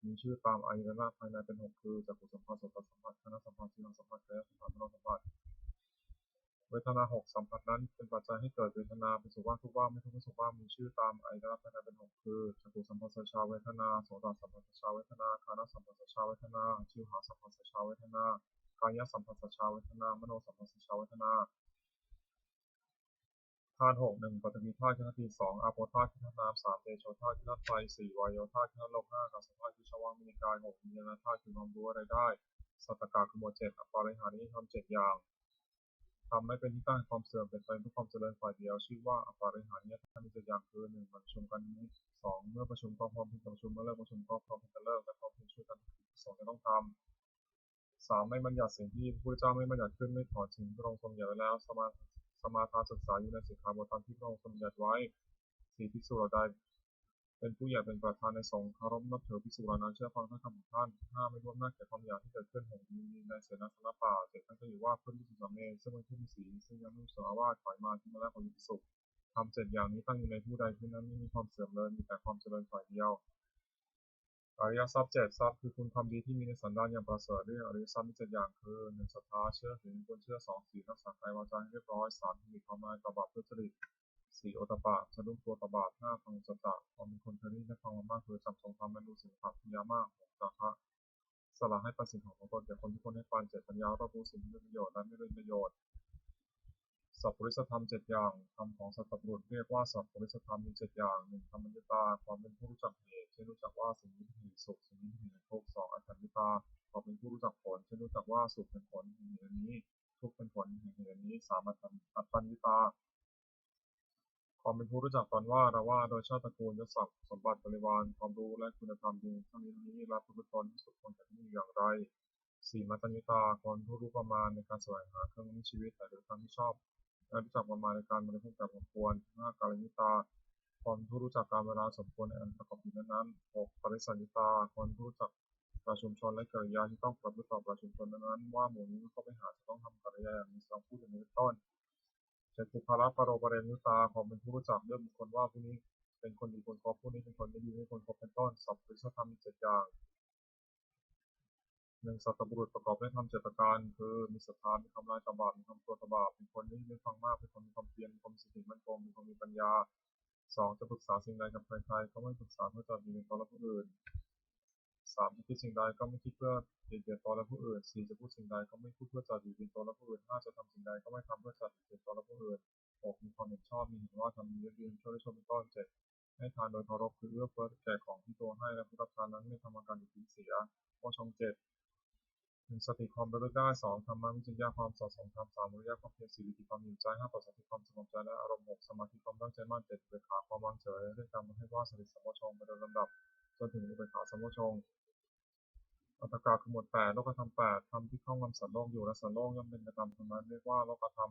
S1: มีชื่อตามอายตนะภายในเป็น6คือจักขุสัมผัสโสตสัมผัสคณสัมผัสชิวสัมผัสกายสัมผัสมโนสัมผัสเวทนา6สัมผัสนั้นเป็นปัจจัยให้เกิดเวทนาเป็นสุขว่างทุกข์ว่างไม่ทุกข์ไม่สุขว่างมีชื่อตามอายตนะภายในเป็น6คือจักขุสัมผัสสัชชาเวทนาโสตสัมผัสสัชชาเวทนาคานสัมผัสสัชชาเวทนาชิวหาสัมผัสสัชชาเวทนากายสัมผัสสัชชาเวทนามโนสัมผัสสัชชาเวทนาธาตุ6 1ปฐวีธาตุคือธาตุที่2อาโปธาตุคือธาตุน้ำ3เตโชธาตุคือธาตุไฟ4วายโยธาตุคือธาตุลม5อาสาธาตุคือช่องว่างในกาย6วิญญาณธาตุคือความรู้อะไรได้สัตตกะคือหมวด7อปาริหาริยธรรม7อย่าง ทำให้เป็นที่ตั้งแห่งความเสื่อมเป็นไปเพื่อความเจริญฝ่ายเดียวชื่อว่าอปาริหานิยธรรมมี7อย่างคือ 1. ประชุมกันนี้ 2. เมื่อประชุมก็พร้อมที่จะประชุมเมื่อเลิกประชุมก็พร้อมที่จะเลิกและพร้อมที่จะช่วยกัน2จะต้องทำ 3. ไม่บัญญัติสิ่งที่พระพุทธเจ้าไม่บัญญัติขึ้นไม่ถอนสิ่งที่พระองค์ทรงบัญญัติไว้แล้วสมาทานศึกษาอยู่ในสิกขาบทตามที่พระองค์ทรงบัญญัติไว้ 4. ภิกษุเหล่าใดเป็นผู้ใหญ่เป็นประธานในสงฆ์เคารพนับถือภิกษุเหล่านั้นเชื่อฟังถ้อยคำของท่าน 5. ไม่ร่วมหน้าแก่ความอยากที่เกิดขึ้นแห่งยินดีในเสนาสนะป่า 7. ท่านก็อยู่ว่าเพื่อนภิกษุสามเณรซึ่งเป็นผู้มีศีลซึ่งยังไม่สงฆ์อาวาสถอยมาที่มาแล้วของภิกษุทำ7อย่างนี้ตั้งอยู่ในผู้ใดผู้นั้นไม่มีความเสื่อมเลยมีแต่ความเจริญฝ่ายเดียวอริยทรัพย์7ทรัพย์คือคุณความดีที่มีในสันดานอย่างประเสริฐเรียกอริยทรัพย์มี7อย่างคือ 1. ศรัทธาเชื่อถึงควรเชื่อ 2. ศีลรักษากายวาจาให้เรียบร้อย 3. มีความหมายต่อบาปทุจริต 4. โอตตัปปะสะดุ้งตัวต่อบาป 5. ฟังสัจจะความเป็นคนเคยได้ยินได้ฟังมามากคือจำทรงธรรมบรรลุสิ่งขัดปัญญามาก 6. จาคะสละให้ปันสิ่งของตนแก่คนที่คนให้ปัน 7. ปัญญารอบรู้สิ่งที่เป็นประโยชน์และไม่เป็นประโยชน์สัพพุริสธรรม7อย่างธรรมของสัตตบุรุษเรียกว่าสัพพุริสธรรมมี7อย่าง 1. ธรรมัญญตาความเป็นผู้รู้จักเหตุเช่นรู้จักว่าสิ่งนี้เป็นเหตุสุขสิ่งนี้เป็นเหตุทุกข์ 2. อัตถัญญตาความเป็นผู้รู้จักผลเช่นรู้จักว่าสุขเป็นผลแห่งเหตุนี้ทุกข์เป็นผลแห่งเหตุนี้ 3. อัตตัญญิตาความเป็นผู้รู้จักตนว่าเราว่าโดยชาติตระกูลยศศักดิ์สมบัติบริวารความรู้และคุณธรรมดีเท่านี้และประพฤติตนที่สุดควรจะมีอย่างไร 4. มัตตัญญิตาคนผู้รู้ประมาณในการแสวงหาเครื่องมือชีวิตแต่โดยทางที่ชอบและรู้จักประมาณในการบริโภคแบบสมควร 5. กาลยิตาคนผู้รู้จักการเวลาสมควรในอันประกอบกิจนั้นๆ 6. ปริสัญญิตาคนผู้รู้จักประชุมชนและกิริยาที่ต้องประพฤติต่อประชุมชนนั้นๆว่าหมู่นี้เข้าไปหาจะต้องทำกิริยาอย่างนี้สองพูดอย่างนี้เป็นต้น 7. ปุคละปโรปเรนิตาความเป็นผู้รู้จักเรื่องบุคคลว่าผู้นี้เป็นคนดีควรคบผู้นี้เป็นคนไม่ดีไม่ควรคบเป็นต้นสัพพุริสธรรมมี7อย่าง 1. สัตตบุรุษประกอบด้วยธรรม7ประการคือมีศรัทธามีความลายต่อบาปมีความกลัวต่อบาปเป็นคนไม่ฟังมากเป็นคนมีความเพียรมีความสติมั่นคงมีความมีปัญญา 2. จะปรึกษาสิ่งใดกับใครๆก็ไม่ปรึกษาเพื่อจะดีในตนและผู้อื่น 3. จะคิดสิ่งใดก็ไม่คิดเพื่อเบียดเบียนตนและผู้อื่น 4. จะพูดสิ่งใดก็ไม่พูดเพื่อจะดีเบียนตนและผู้อื่น 5. จะทำสิ่งใดก็ไม่ทำเพื่อจะดีเบียนตนและผู้อื่น 6. มีความเห็นชอบมีเห็นว่าทำดีและดีช่วยได้ช่วยเป็นต้น 7. ให้ทานโดยเคารพคือเอื้อเฟื้อแก่ของที่ตัวให้และผู้รับทานนั้นไม่ทำอาการดิ้นเสียข้อชง 7. 1. สติความระลึกได้ 2. ธรรมะวิจยะความสอดส่องธรรม 3. วิริยะความเพียร 4. วิธีความมีใจ 5. ปัสสัทธิความสงบใจและอารมณ์ 6. สมาธิความตั้งใจมั่น 7. อุเบกขาความวางเฉยเรียกตามให้ว่าสติสัมโพชฌงค์ไปโดยลำดับจนถึงอุเบกขาสัมโพชฌงค์อัตถกาคือหมวด 8 โลกธรรม 8 ธรรมที่ครอบงำสัตว์โลกอยู่และสัตว์โลกย่อมเป็นไปตามธรรมนั้นเรียกว่าโลกธรรม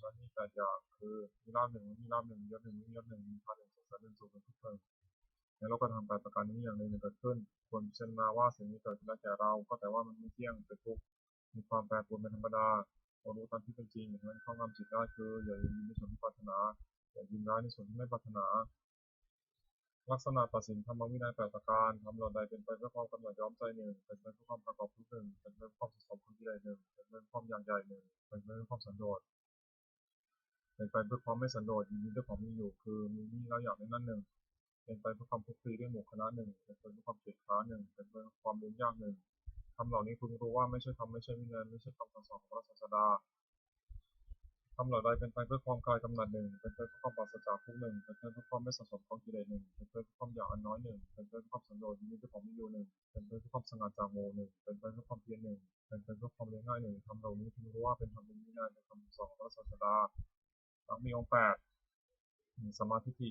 S1: นั้นมี8อย่างคือมีลาภ 1มีลาภ 1มียศ 1มียศ 1มีพาน 1สรรเสริญ 1สุข 1ทุกข์ 1ในโลกธรรม8ประการนี้อย่างใดอย่างหนึ่งเกิดขึ้นควรพิจารณาว่าสิ่งนี้เกิดขึ้นแล้วแก่เราก็แต่ว่ามันไม่เที่ยงเป็นทุกข์มีความแปรปรวนเป็นธรรมดาเรารู้ตามที่เป็นจริงอย่างนั้นครอบงำจิตได้คืออย่ายินดีในส่วนที่ปรารถนาอย่ายินร้ายในส่วนที่ไม่ปรารถนาลักษณะตัดสินธรรมวินัย8ประการทำเหล่าใดเป็นไปเพื่อความกำหนดย้อมใจหนึ่งเป็นไปเพื่อความประกอบทุกหนึ่งเป็นไปเพื่อความสะสมของกิเลสหนึ่งเป็นไปเพื่อความอย่างใหญ่หนึ่งเป็นไปเพื่อความสันโดษเป็นไปเพื่อความไม่สันโดษยินดีด้วยของมีอยู่คือมีนี่แล้วอย่างนั้นหนึ่งเป็นไปเพื่อความคลุกคลีด้วยหมู่คณะหนึ่งเป็นไปเพื่อความเกียรติค้านหนึ่งเป็นไปเพื่อความยุ่งยากหนึ่งทำเหล่านี้พึงรู้ว่าไม่ใช่ธรรมไม่ใช่วินัยไม่ใช่คำสั่งสอนของพระศาสดาทำเหล่าใดเป็นไปเพื่อความคลายกำหนัดหนึ่งเป็นไปเพื่อความปราศจากทุกข์หนึ่งเป็นไปเพื่อความไม่สะสมของกิเลสหนึ่งเป็นไปเพื่อความอยากอันน้อยหนึ่งเป็นไปเพื่อความสันโดษยินดีด้วยของมีอยู่หนึ่งเป็นไปเพื่อความสงัดจากโมหนึ่งเป็นไปเพื่อความเพียรหนึ่งเป็นไปเพื่อความเลี้ยงง่ายหนึ่งทำเหล่านี้พึงรู้ว่าเป็นธรรมเป็นวินัยเป็นคำสอนของพระศาสดาทั้งมีองค์8 1. สมาธิิ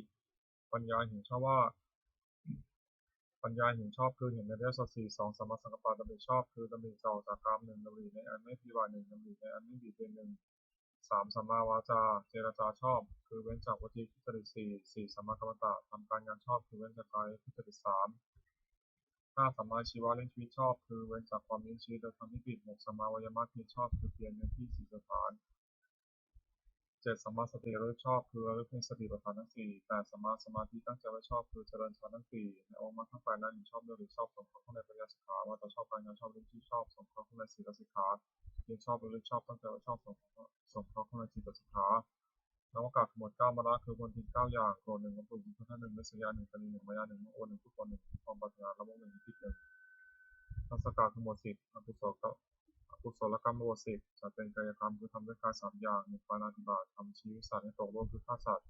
S1: ปัญญาเห็นชอบว่าปัญญาเห็นชอบคือเห็นในอริยสัจสี่ 2. สัมมาสังกัปปะดำริชอบคือดำริจะออกจากกามหนึ่งดำริในอันไม่พยาบาทหนึ่งดำริในอันไม่เบียดเบียนหนึ่ง 3. สัมมาวาจาเจรจาชอบคือเว้นจากวจีทุจริต 4. สัมมากัมมันตะทำการงานชอบคือเว้นจากกายทุจริต 3. 5. สัมมาชีวะเลี้ยงชีวิตชอบคือเว้นจากความเลี้ยงชีวิตโดยทำที่ผิด 6. สัมมาวายามะเพียรชอบคือเพียรในที่สี่สถาน 7. สัมมาสติระลึกชอบคือระลึกในสติปัฏฐานทั้ง4 8. สัมมาสมาธิตั้งใจไว้ชอบคือเจริญฌานทั้ง4ในองค์มรรคทั้ง8นั้นชอบด้วยหรือชอบสงเคราะห์ข้างในปัญญาสิกขาว่าแต่ชอบการงานชอบเรื่องที่ชอบสงเคราะห์ข้างในศีลสิกขาเพียรชอบระลึกชอบตั้งใจไว้ชอบสงเคราะห์ข้างในจิตสิกขานวากาศหมวด9มาละคือคนทิ้ง9อย่างโกรธ1ความปรุงพุทธะ1เมสยา1กนี1มายา1โอ1ทุกคน1ความปรารถนาละโม1ทิฏฐิ1ทัศกาคือหมวด10อกุศลกรรมหมวด10จะเป็นกายกรรมคือทำด้วยกาย3อย่าง1ปาณาติบาตทำชีวิตสัตว์ให้ตกโลกคือฆ่าสัตว์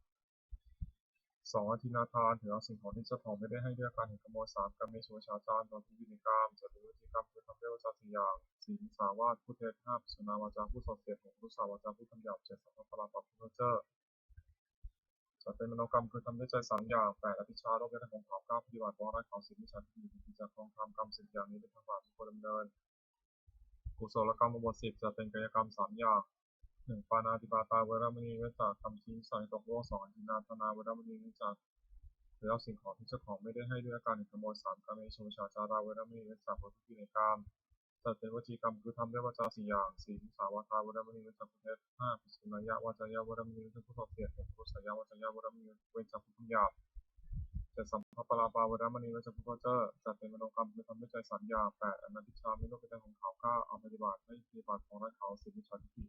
S1: 2. อธินาทานถือเอาสิ่งของที่เจ้าของไม่ได้ให้ด้วยการเห็นขโมย 3. การมีสุวชาจารตอนที่อยู่ในกามจะถือวิธีกรรมคือทำด้วยวาจา4 อย่าง 4. มุสาวาทพูดเท็จ 5. ปิศนาวาจาพูดส่อเสียด 6. มุสาวาจาพูดคำหยาบ 7. สัมภปลาปะพูดเพ้อเจ้อจะเป็นมโนกรรมคือทำด้วยใจ3 อย่าง 8. อภิชาโลภเป็นของขาว 9. ปฏิบัติวาระเขา10. มิจฉาทิฏฐิเป็นจากกองทำกรรม10 อย่างนี้เป็นทางบาปที่ควรดำเนินกุศลกรรมบท10จะเป็นกายกรรม3 อย่าง 1. ปาณาติปาตาเวรมณีเว้นจากคำชี้ใส่ตกโลก 2. อธินาทนาเวรมณีเว้นจากหรือเอาสิ่งของที่เจ้าของไม่ได้ให้ด้วยการขโมย 3. การมีโชชาจาราเวรมณีเว้นจากประพฤติในกามจัดเป็นวจีกรรมคือทำด้วยวาจา4 อย่าง 4. มุสาวาทาเวรมณีเว้นจากพูดเท็จ 5. ปิสุนายะวาจายะเวรมณีเว้นจากพูดส่อเสียด 6. พุทธายะวาจายะเวรมณีเว้นจากพูดคำหยาบ 7. สัมภปลาปาเวรมณีเว้นจากพูดเพ้อเจ้อจัดเป็นมโนกรรมคือทำด้วยใจ3 อย่าง 8. อนันติชาไม่รู้เป็นของเขา 9. เอาปฏิบัติไม่ปฏิบัติของไร้เขา 10. มิจฉาทิฏฐิ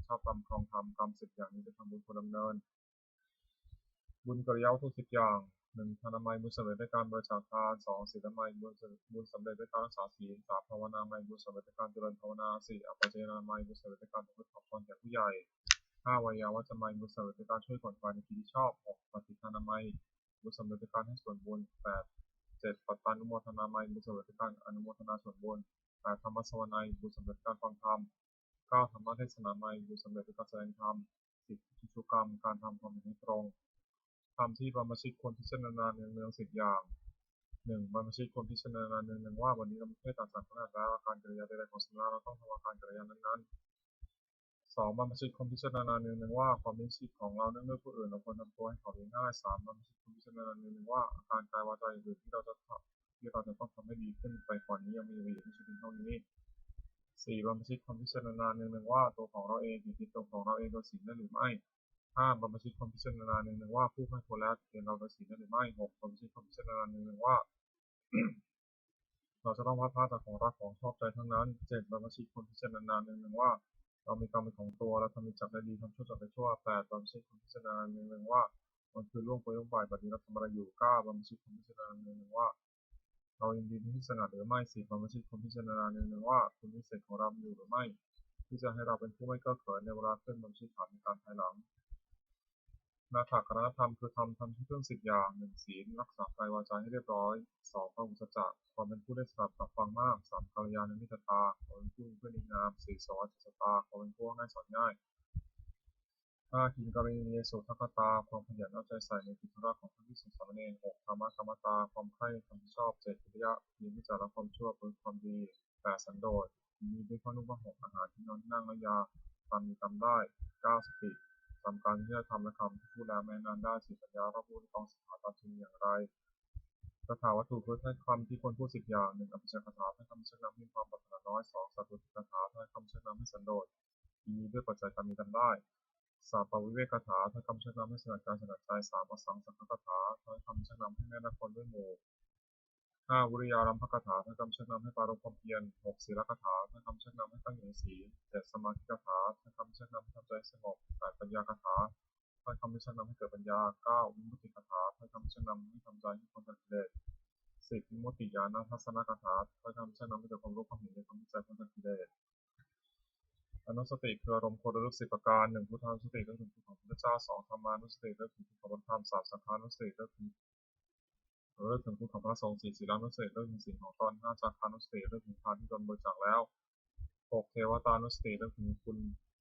S1: ชอบทำครองธรรมกรรม10 อย่างนี้เป็นทางบุญควรดำเนินบุญกริยาวัตถุ10 อย่าง 1. ทานามัยบุญสำเร็จด้วยการบริจาคทาน 2. ศีลไมัยบุญสำเร็จด้วยการรักษาศีล 3. ภาวนาไมัยบุญสำเร็จด้วยการเจริญภาวนา 4. อปัจเจนาไมัยบุญสำเร็จด้วยการประพฤติขอบคุณแก่ผู้ใหญ่ 5. วิยาวัจมัยบุญสำเร็จด้วยการช่วยคนฝ่ายในที่ชอบ 6. ปฏิทานามัยบุญสำเร็จด้วยการให้ส่วนบุญ 8. 7. ปัตตานุโมทนาไมัยบุญสำเร็จด้วยการอนุโมทนาส่วนบุญ 8. ธรรมสวนัยบุญสำเร็จด้วยการฟังธรรม 9. ธรรมเทศนาไมัยบุญสำเร็จด้วยการแสดงธรรม 10. ทิฏฐุกรรมการทำความเห็นตรงทำที่บรรพชิตควรพิจารณาเนืองๆ10 อย่าง 1. บรรพชิตควรพิจารณาเนืองๆว่าวันนี้เราไม่ต่างจากขนาดแล้วอาการกริยาใดๆของสัตว์เราต้องทำอาการกริยานั้นๆ 2. บรรพชิตควรพิจารณาเนืองๆว่าความมีชีวิตของเราเนื่องด้วยผู้อื่นเราควรทำตัวให้เขาเลี้ยงง่าย 3. บรรพชิตควรพิจารณาเนืองๆว่าอาการกายวาจาอื่นที่เราจะต้องทำให้ดีขึ้นไปกว่านี้ยังมีอยู่ไม่ใช่เพียงเท่านี้ 4. บรรพชิตควรพิจารณาเนืองๆว่าตัวของเราเองผิดตัวของเราเองโดยศีลได้หรือไม่ 5. บรรพชิตควรพิจารณาเนืองๆว่าผู้ให้ควรแล้วเห็นเราโดยศีลได้หรือไม่ 6. บรรพชิตควรพิจารณาเนืองๆว่า เราจะต้องพัดพรากจากของรักของชอบใจทั้งนั้น 7. บรรพชิตควรพิจารณาเนืองๆว่าเรามีกรรมเป็นของตัวเราทำดีจากได้ดีทำชั่วจากได้ชั่ว 8. บรรพชิตควรพิจารณาเนืองๆว่ามันคือล่วงไปล่วงไปแบบนี้เราทำอะไรอยู่ 9. บรรพชิตควรพิจารณาเนืองๆว่าเรายินดีที่สงัดหรือไม่ 10. บรรพชิตควรพิจารณาเนืองๆว่าคุณวิเศษของเราอยู่หรือไม่ที่จะให้เราเป็นผู้ไม่เก้อเขินในเวลาขึ้นบรรพชิตฐานในการภายหลังนาถกรณธรรมคือทำที่เครื่อง10 อย่าง 1. ศีลรักษากายวาจาให้เรียบร้อย 2. พหุสัจจะความเป็นผู้ได้สดับฟังมาก 3. กัลยาณมิตรตาความเป็นผู้มีเพื่อนดีงาม 4. สวัสดิสตาความเป็นผู้ง่ายสอนง่าย 5. กินกรณียสุทัคตาความขยันเอาใจใส่ในกิจธุระของพระภิกษุสามเณร 6. ธรรมะกรรมตาความใคร่ในธรรมที่ชอบ 7. วิริยะมีวิจารณ์ความชั่วเป็นความดี 8. สันโดษมีด้วยข้อนุ่งผ้าห่มอาหารที่นอนที่นั่งและยาทำมีทำได้ 9. สติทำการที่จะทำและคำที่พูดแล้วแม้นานได้ 10. ปัญญาเราพูดต้องศึกษาตามจริงอย่างไรคาถาวัตถุคือถ้อยคำที่ควรพูด10 อย่าง 1. อภิชาคาถาถ้อยคำเช่นนั้นมีความปรารถนาน้อย 2. สัตตุติคาถาถ้อยคำเช่นนั้นให้สันโดษมีด้วยปัจจัยการมีกันได้ 3. ปวิเวกคาถาถ้อยคำเช่นนั้นให้สงัดการสงัดใจ 3. อสังสักขคาถาถ้อยคำเช่นนั้นให้แนะนำคนด้วยหมู่ 5. วิริยารัมภคาถาถ้อยคำเช่นนั้นให้ปรารภความเพียร 6. ศีลคาถาถ้อยคำเช่นนั้นให้ตั้งอยู่ในศีล 7. สมาธิคาถาถ้อยคำเช่นนั้นให้ทำใจสงบ 8. ปัญญาคาถาถ้อยคำเช่นนั้นให้เกิดปัญญา 9. วิมุตติคาถาถ้อยคำเช่นนั้นให้ทำใจให้พ้นจากกิเลส 10. วิมุตติญาณทัศนคาถาถ้อยคำเช่นนั้นให้เกิดความรู้ความเห็นในความเข้าใจพ้นจากกิเลสอนุสติคืออารมณ์โคตรลึก10 ประการ 1. พุทธานุสติเรื่องถึงคุณของพระเจ้า 2. ธรรมานุสติเรื่องถึงคุณของพระธรรม 3. สังฆานุสติเรื่องถึงคุณของพระสงฆ์ 4. ศีลานุสติเรื่องถึงศีลของตน 5. จาคานุสติเรื่องถึงทานที่ตนบริจาคแล้ว 6. เทวตานุสติเรื่องถึงคุณ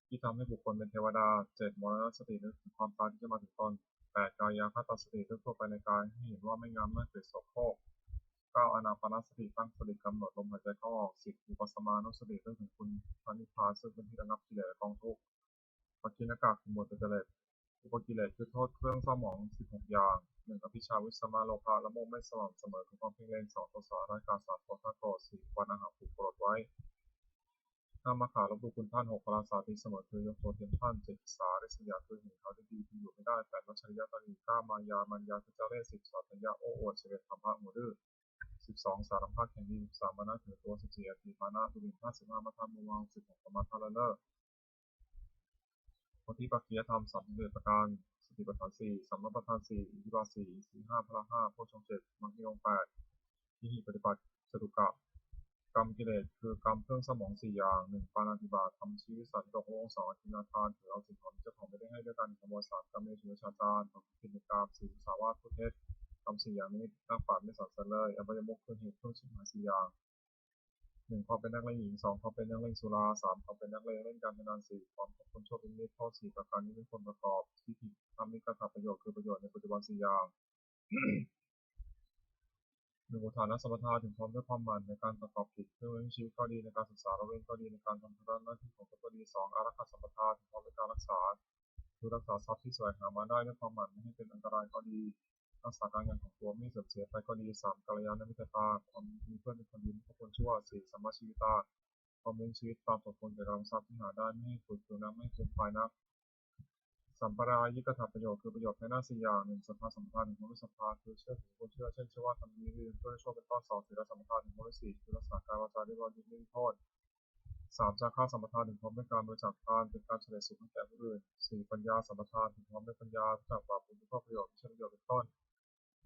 S1: ที่ทำให้บุคคลเป็นเทวดา 7. มรณสติเรื่องถึงความตายที่จะมาถึงตน 8. กายคตาสติเรื่องทั่วไปในกายให้เห็นว่าไม่งามน่าเกลียดโสโครก 9. อานาปานสติตั้งสติกำหนดลมหายใจเข้าออก 10. อุปสมานุสติเรื่องถึงคุณพระนิพพานซึ่งเป็นที่ระงับกิเลสและกองทุกข์ปัจจินกะคือหมวดกิเลสอุปกิเลสคือโทษเครื่องเศร้าหมอง16 อย่าง 1. อภิชาวิสมาโลภะละโมบไม่สม่ำเสมอคือความเพ่งเล็ง 2. โทสะร้ายกาจ 3. โทสะโกรธ 4. วานาหะผูกโกรธไว้ 5. มัคคะลบหลู่คุณท่าน 6. ปราศาติเสมอคือยกตัวเทียมท่าน 7. อิสาริษยาคือเห็นเขาได้ดีที่อยู่ไม่ได้ 8. วัชริยะตนี 9. มายามันยาคือเจ้าเล่ห์ 10. สัตยะโอ้อวด 11. ธรรมะหัวดื้อ 12. สารพัดแข่งดี 13. มานะถือตัว 14. อธิมานะดุริน 15. มัทธมุมัง 16. สมาทะละเลิศโพธิปักขิยธรรม31 ประการสติปัฏฐาน 4. สัมมาปัฏฐาน 4. อิทธิบาท 4. อินทรีย์ 5. พละ 5. โพชฌงค์ 7. มรรคมีองค์ 8. ทิฏฐิปฏิปัติจตุกะ รรมกิเลสคือกรรมเครื่องสมอง4อย่าง1ปาณาติบาตทำชีวิตสัตว์ตกโลก2อธินาทานถือเอาสิ่งของเจ้าของไม่ได้ให้ด้วยกันขโมย3กรรมเมสุมิจฉาจารประพฤติผิดในกาม4มุสาวาทพูดเท็จทำ4อย่างนี้นักปราชญ์ไม่สรรเสริญเลยอบายมุขเครื่องเหตุเครื่องชิบหาย4อย่าง1ความเป็นนักเลงหญิง2ความเป็นนักเลงสุรา3ความเป็นนักเลงเล่นการพนัน4ความเป็นคนชั่วเป็นมิตรข้อ4ประการนี้เป็นคนประกอบที่ผิดทำมีกระทำประโยชน์คือประโยชน์ในปัจจุบัน4อย่าง1อุทานสัมปทาถึงพร้อมด้วยความหมั่นในการประกอบกิจเพื่อเลี้ยงชีวิตก็ดีในการศึกษาและเว้นก็ดีในการทำธุระหน้าที่ของตนก็ดี2อารักขาสัมปทาถึงพร้อมด้วยการรักษาคือรักษาทรัพย์ที่แสวงหามาได้ด้วยความหมั่นไม่ให้เป็นอันตรายก็ดีรักษาการงานของตัวไม่เสื่อมเสียไปก็ดี3กัลยาณมิตรตาความมีเพื่อนเป็นคนดีไม่คนชั่ว4สัมมาชีวิตาความเลี้ยงชีวิตตามสมควรแก่กำลังทรัพย์ที่หาได้ไม่ให้ฝืดเคืองนักไม่ให้ฟุ้งไปนักสัมปรายิกถประโยชน์คือประโยชน์ในหน้า4อย่าง1ศรัทธาสัมปทาน1ความรู้ศรัทธาคือเชื่อถือคนเชื่อเช่นเชื่อว่าทำดีดีเพื่อโชคเป็นต้น2ศีลสัมปทาน1ความรู้4คือรักษากายวาจาด้วยว่ายึดไม่โทษ3จาคะสัมปทาน1พร้อมด้วยการบริจาคทานเป็นการเฉลี่ยสุขให้แก่ผู้อื่น4ปัญญาสัมปทาน1พร้อมด้วยปัญญาจากบาปบุญเพื่อประโยชน์ไม่ใช่ประโยชน์เป็นต้น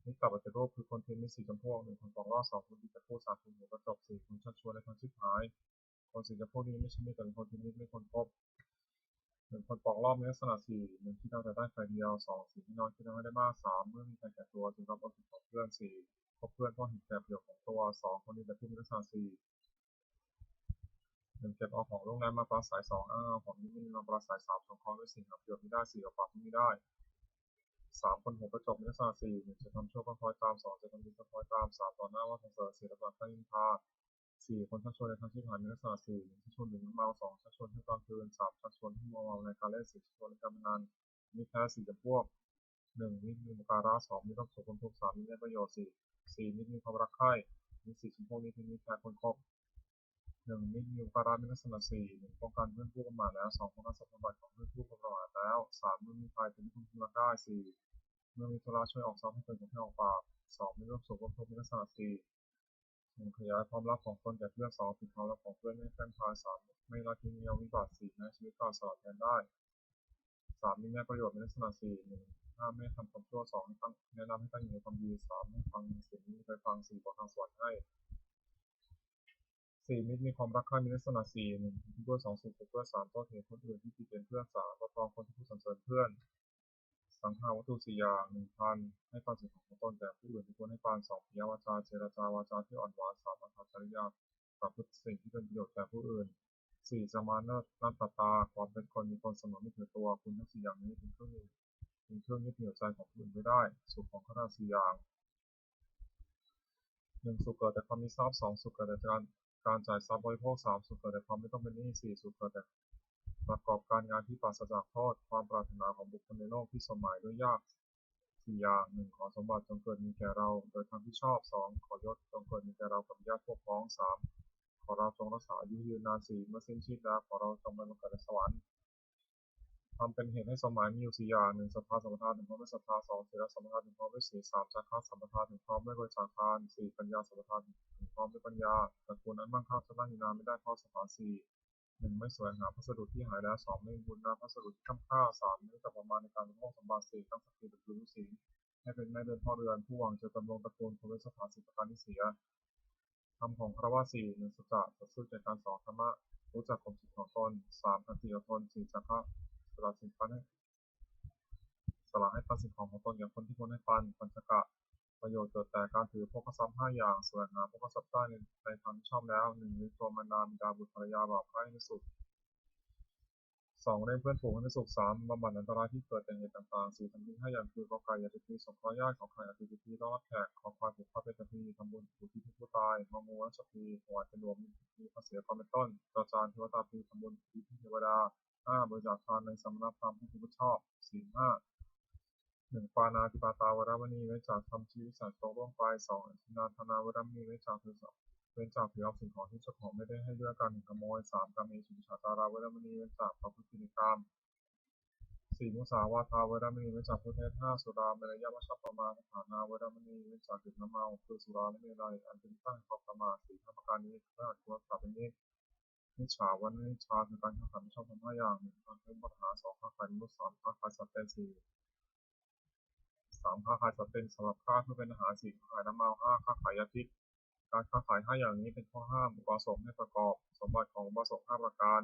S1: นิตตปฏิรูปคือคนเทนมี4จำพวก1คนปองล้อ2คนดีแต่พูด3คนหัวกระจก4คนชักชวนในทางชิบหายคน4จำพวกนี้ไม่ใช่มีแต่คนที่นิดไม่คนพบ1คนปองรอบมีลักษณะ4 1ที่เราแต่ได้ฝ่ายเดียว2สิ่งที่น้อยที่เราไม่ได้มาก3เมื่อมีใครแก่ตัวจึงรับเอาสิทธิของเพื่อน4คบเพื่อนเพราะเห็นแก่ประโยชน์ของตัว2คนนี้แต่พูดมีลักษณะ4 1เก็บเอาของโรงแรมมาปราศัย2อ้างเอาของนี้มีมาปราศัย3สงเคราะห์ด้วย4หาประโยชน์ไม่ได้4เอาปากไม่ได้3คนหัวกระจกมีลักษณะ4 1จะทำชั่วก็คอยตาม2จะทำดีก็คอยตาม3ต่อหน้าว่าสรรเสริญ4รับหลังตั้งนินทา4คนชักชวนในทางที่ผ่านมีลักษณะ4 1ชักชวนดื่มน้ำเมา2ชักชวนเที่ยวกลางคืน3ชักชวนให้มัวเมาในการเล่น4ชักชวนในการพนันมิตรแท้4จำพวก1มิตรมีอุปการะ2มิตรต้องสุขคนทุกข์3มิตรได้ประโยชน์4มิตรมีความรักใคร่มิตร4จำพวกนี้เป็นมิตรแท้คนคบ1มิตรมีอุปการะมีลักษณะ4 1ป้องกันเพื่อนผู้ประมาทแล้ว2ป้องกันทรัพย์สมบัติของเพื่อนผู้ประมาทแล้ว3เมื่อมีภัยเป็นที่พึ่งพิงได้4เมื่อมีธุระช่วยออกทรัพย์ให้เกิดผลให้ออกปาก2มีร่วมสุขร่วมทุกข์มีลักษณะ4 1ขยายความลับของตนแก่เพื่อน2ปิดความลับของเพื่อนไม่แพร่งพราย3ไม่ละทิ้งเงาวิบัติ4แม้ชีวิตก็สละแทนได้3มีแง่ประโยชน์มีลักษณะ4 1ห้ามไม่ทำความชั่ว2ให้ตั้งแนะนำให้ตั้งอยู่ในความดี3ให้ฟังเสียงนี้ไปฟัง4บอกทางสวรรค์ให้4มิตรมีความรักใคร่มีลักษณะ4 1ที่ด้วย2สุขเพื่อ3โต้เถียงคนอื่นที่ติเป็นเพื่อน3ประคองคนที่ผู้สรรเสริญเพื่อนสังหาวัตถุ4อย่าง 1,000 ให้ปันสิ่งของตนแก่ผู้อื่นที่ควรให้ปัน2ปิยวาจาเจรจาวาจาที่อ่อนหวาน3อัตถจริยาประพฤติสิ่งที่เป็นประโยชน์แก่ผู้อื่น4สมานะนัตตาความเป็นคนมีคนเสมอไม่ถือตัวคุณทั้ง4อย่างนี้เป็นเครื่องยึดเหนี่ยวใจของผู้อื่นไม่ได้สุขของข้าราช4อย่าง1สุขเกิดแต่ความมีทรัพย์2สุขเกิดแต่การจ่ายทรัพย์บริโภค3สุขเกิดแต่ความไม่ต้องเป็นหนี้4สุขเกิดแต่ประกอบการงานที่ปราศจากโทษความปรารถนาของบุคคลในโลกที่สมหมายด้วยยาก4อย่าง1ขอสมบัติจงเกิดมีแก่เราโดยทางที่ชอบ2ขอยศจงเกิดมีแก่เรากับญาติพวกพ้อง3ขอเราจงรักษาอายุยืนนาน4เมื่อสิ้นชีพแล้วขอเราจงไปบังเกิดในสวรรค์ทำเป็นเหตุให้สมหมายมีอยู่4อย่าง1ศรัทธาสัมปทาน1พร้อมด้วยศรัทธา2ศีลสัมปทาน1พร้อมด้วยศีล3จาคะสัมปทาน1พร้อมด้วยบริจาคทาน4ปัญญาสัมปทาน1พร้อมด้วยปัญญาตระกูลนั้นมั่งคั่งจะตั้งอยู่นานไม่ได้เพราะสถาน4 1ไม่แสวงหาพัสดุที่หายแล้ว2ไม่บุญนาพัสดุที่ค้ำค่า3ไม่จับประมาณในการบริโภคสมบัติ4ตั้งสติเป็นรู้ศีลให้เป็นแม่เดือนพ่อเรือนผู้หวังจะดำรงตระกูลคนเป็นสถานสิประการที่เสียธรรมของคารวะ4 1สัจจะสัตย์ซื่อใจการ2ธรรมะรู้จักความผิดของตน3ขันติอดทน4จาคะสละสิ่งปันให้ปันสิ่งของตนแก่คนที่ควรให้ปันปัญจกะประโยชน์เกิดแต่การถือภพทรัพย์5อย่างแสวงหาภพทรัพย์ได้ในทางที่ชอบแล้ว1มีตัวมารดาบิดาบุตรภรรยาบ่าวใคร่ในสุข2เล่นเพื่อนฝูงให้สุข3บำบัดอันตรายที่เกิดจากเหตุต่างๆ4ทำบุญให้อย่างคือกอไก่ยาติพีสงเคราะห์ญาติขอไข่อติพีต้อนรับแขกขอควายผูกผ้าเป็นตะพีทำบุญอุทิศให้ผู้ตายงองูวัชพีถวายเป็นรวมมีภาษีความเป็นต้นจอจานเทวตาพีทำบุญอุทิศให้เทวดา5บริจาคทานในสมณพราหมณ์ผู้ชอบศีล5 1ปานาติปาตาวรมณีเว้นจากทำชีวิตสัตว์ตกล่วงไป2อธินาทานาวรมณีเว้นจากถือเอาสิ่งของที่เจ้าของไม่ได้ให้ด้วยการขโมย3กาเมสุมิจฉาจาราวรมณีเว้นจากประพฤติผิดในกาม4มุสาวาทาวรมณีเว้นจากพูดเท็จ5สุราเมรยมัชฌัปปมาสถานาวรมณีเว้นจากดื่มน้ำเมาคือสุราและเมรัยอันเป็นตั้งความประมาท4 ประการนี้เพื่อควรปรับเป็นนิจฉาวันนิจฉาคือการค้าขายไม่ชอบทำ5อย่าง1การเพิ่มปัญหา2ค้าขายมนุษย์3ค้าขายสัตว์เป็น4 3ค้าขายสัตว์เป็นสำหรับฆ่าเพื่อเป็นอาหาร4ค้าขายน้ำเมา5ค้าขายยาพิษ การค้าขาย5อย่างนี้เป็นข้อห้ามอุบาสกให้ประกอบสมบัติของอุบาสก5ประการ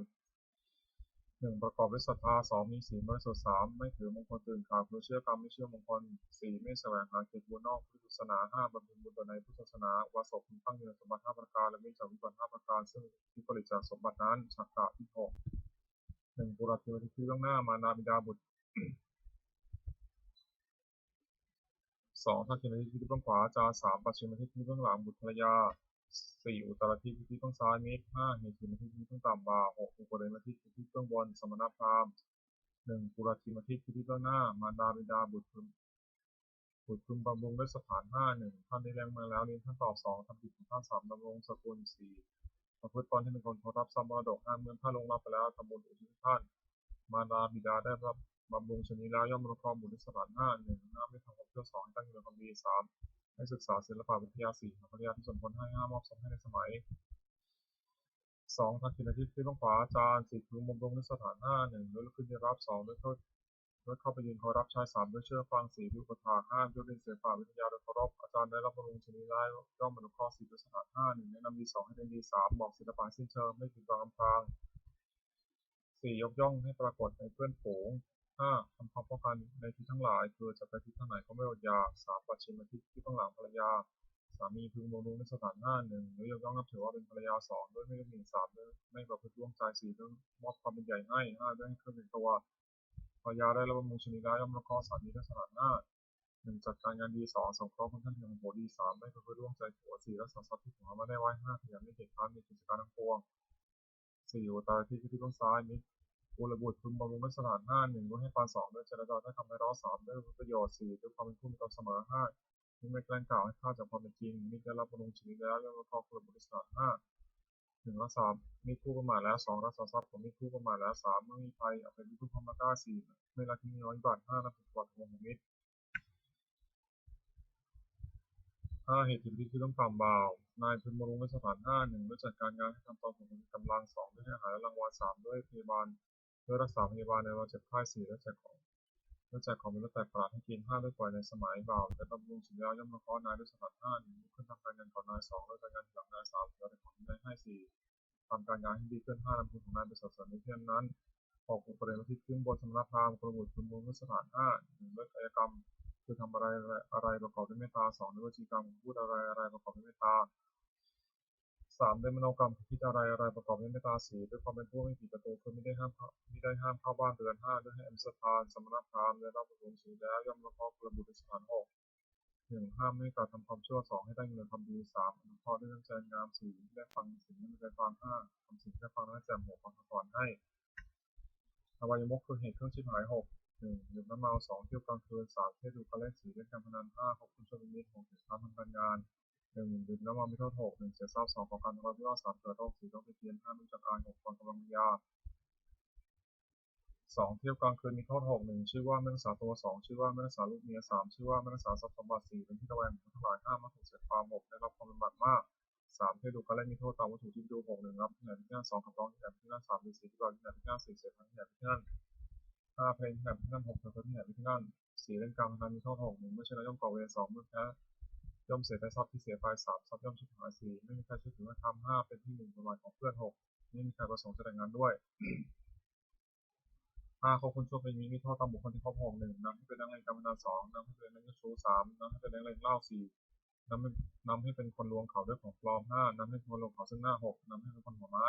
S1: 1. ประกอบด้วยศรัทธา 2. มีศีลบริสุทธิ์ 3. ไม่ถือมงคลตื่นข่าวคือเชื่อกรรมไม่เชื่อมงคล 4. ไม่แสวงหาเกียรติบุญนอกพุทธศาสนา 5. บำเพ็ญบุญในพุทธศาสนาอุบาสกพึงตั้งอยู่ในสมบัติ5ประการและไม่จากวิบัติ5ประการซึ่งวิปริตจากสมบัตินั้นฉักกะที่6 1. ปุรติวทิคือเบื้องหน้ามารดาบิดาบุตร 2. ทักษิณทิที่เบื้องขวาอาจารย์ 3. ปัจฉิมทิที่เบื้องหลังบุตรภรรยา 4. อุตตรทิที่เบื้องซ้ายมิตร 5. เหตุทิที่เบื้องต่ำบ่า 6. อุปเรมทิที่เบื้องบนสมณพราหมณ์ 1. ปุรติมทิที่เบื้องหน้ามารดาบิดาบุตรพึงบำรุงด้วยสถาน 5 1. ท่านได้เลี้ยงมาแล้วนี้ท่านตอบ 2. ทำผิดของท่าน 3. ดำรงสกุล 4. ประพฤติตนที่เป็นคนเคารพทรัพย์มรดก 5. เมื่อท่านลงรับไปแล้วทำบุญอุทิศท่านมารดาบิดาได้รับบำรุงชนี้แล้วย่อมรับความบุญด้วยสถาน 5 1. ห้ามไม่ทำความชั่ว 2. ให้ตั้งอยู่ในความดี 3. ให้ศึกษาศิลปวิทยา 4. หาภรรยาที่สมควรให้ 5. มอบสมให้ในสมัย 2. ทักษิณทิที่เบื้องขวาอาจารย์ 4. พึงบำรุงด้วยสถาน 5 1. ด้วยลุกขึ้นยืนรับ 2. ด้วยเข้าไปยืนเคารพชาย 3. ด้วยเชื่อฟัง 4. ด้วยอุปถาก 5. ด้วยเรียนศิลปวิทยาโดยเคารพอาจารย์ได้รับบำรุงชนี้แล้วย่อมอนุเคราะห์ 4. ด้วยสถาน 5 1. แนะนำดี 2. ให้เป็นดี 3. บอกศิลปะสิ้นเชิงไม่ผิดหวังอำพราง 4. ยกย่องให้ปรากฏในเพื่อนฝูง 5. ทำความป้องกันในที่ทั้งหลายคือจะไปที่ทางไหนก็ไม่อดอยาก 3. ปัจฉิมทิที่ต้องหลังภรรยาสามีพึงบำรุงในสถาน 5 1. ด้วยยกย่องนับถือว่าเป็นภรรยา 2. ด้วยไม่ได้หมิ่น 3. ด้วยไม่ประพฤติร่วมใจ 4. ด้วยมอบความเป็นใหญ่ให้ 5. ด้วยให้เครื่องเป็นตัวภรรยาได้รับบำรุงชนีแล้วย่อมรับข้อสามีด้วยสถาน 5 1. จัดการงานดี 2. สงเคราะห์คนท่านเพียงโหดี 3. ไม่ประพฤติร่วมใจผัว 4. รักษาทรัพย์ที่ผัวมาได้ไว้ 5. ขยันไม่เกียจคร้านมีกิจการทั้งปวง 4. อุตตรทิที่เบื้องซ้ายมิตรกุลบุตรพึงบำรุงด้วยสถาน 5 1. ด้วยให้ปาน 2. ด้วยเจรจาได้คำไพเราะ 3. ด้วยประโยชน์ 4. ด้วยความเป็นผู้มีความเสมอ 5. ไม่แกล้งกล่าวให้ข้าจากความเป็นจริงมิตรได้รับบำรุงชีวิตแล้วย่อมรับข้อกุลบุตรด้วยสถาน 5 1. รักษามิตรผู้ประมาทแล้ว 2. รักษาทรัพย์ของมิตรผู้ประมาทแล้ว 3. เมื่อมีภัยอภัยมิตรผู้พม่ากล้า 4. ไม่ละทิ้งน้อยบาท 5. นับถือปลอดภัยของมิตร 5. เหตุผลที่ต้องต่ำบ่าวนายพึงบำรุงด้วยสถาน 5 1. ด้วยจัดการงานให้ทำตามสมควรกำลัง 2. ด้วยให้อาหารและรางวัล 3. ด้วยพยาบาลด้วยรักษาพยาบาลในเราเจ็บไข้ 4. ด้วยแจกของมีรสแปลกประหลาดให้กิน 5. ด้วยปล่อยในสมัยบ่าวแต่บำรุงสุดแล้วย่อมรับข้อนายด้วยสถาน 5 1. ลุกขึ้นทำการงานก่อนนาย 2. ด้วยการงานหลังนาย 3. ถือของที่ได้ให้ 4. ทำการงานให้ดีขึ้น 5. นำคุณของนายไปสรรเสริญในเที่ยงนั้นออกอุปเรมที่ขึ้นบนสมณพราหมณ์กระบุพึงบำรุงด้วยสถาน 5 1. ด้วยกายกรรมคือทำอะไรประกอบด้วยเมตตา 2. ด้วยวจีกรรมพูดอะไรประกอบด้วยเมตตา 3. ด้วยมโนกรรมคิดอะไรประกอบด้วยเมตตา 4. ด้วยความเป็นผู้ไม่ผิดประตูคือไม่ได้ห้ามเข้าบ้านเรือน 5. ด้วยให้อมิสทานสมณพราหมณ์ได้รับบำรุงชีแล้วย่อมรับข้อกระบุด้วยสถาน 6 1. ห้ามไม่กล่าวทำความชั่ว 2. ให้ได้เงินความดี 3. อนุเคราะห์ด้วยน้ำใจงาม 4. ได้ฟังสิ่งที่ไม่เคยฟัง 5. ทำสิ่งที่ได้ฟังแล้วให้แจ่มหัวฟังก่อนให้อวัยมุขคือเหตุเครื่องชิบหาย 6. 1. ดื่มน้ำเมา 2. เที่ยวกลางคืน 3. เที่ยวดูการเล่น 4. เล่นการพนัน 5. คบคุณชมมิตร 6. เสียทรัพย์ทางการงาน 1. ดื่มน้ำเมามีโทษ 6. 1. เสียทรัพย์ 2. ก่อการทะเลาะวิวาท 3. เกิดโรค 4. ต้องไปเรียน 5. รู้จักอาย 6. ก่อนกำลังยา 2. เที่ยวกลางคืนมีโทษ 6. 1. ชื่อว่าไม่รักษาตัว 2. ชื่อว่าไม่รักษาลูกเมีย 3. ชื่อว่าไม่รักษาทรัพย์สมบัติ 4. เป็นที่ระแวงของทั้งหลาย 5. มักถูกเสียความ 6. ได้รับความลำบากมาก 3. เที่ยวดูการเล่นมีโทษตามวัตถุที่ดู 6. 1. รับที่ไหนที่นั่น 2. ขับร้องที่ไหนที่นั่น 3. มีสีที่บ่าวที่ไหนที่นั่น 4. เสียทั้งที่ไหนที่นั่น 5. เพลงที่ไหนที่นั่น 6. เธอที่ไหนที่นั่น 4. เล่นการพนันมีโทษ 6. 1. เมื่อชนะย่อมก่อเวร 2. เมื่อแพ้ย่อมเสียได้ทรัพย์ที่เสียไป 3. ทรัพย์ย่อมชิบหาย 4. ไม่มีใครช่วยถือว่าทำ 5. เป็นที่ 1 ประมาณของเพื่อน 6. ไม่มีใครประสงค์จะแต่งงานด้วย 5. คบคนชั่วเป็นมีโทษตามบุคคลที่คบ 6. 1. นำให้เป็นนักเลงการพนัน 2. นำให้เป็นนักชู้ 3. นำให้เป็นนักเลงเหล้า 4. นำให้เป็นคนลวงเขาด้วยของปลอม 5. นำให้เป็นคนลวงเขาซึ่งหน้า 6. นำให้เป็นคนหัวไม้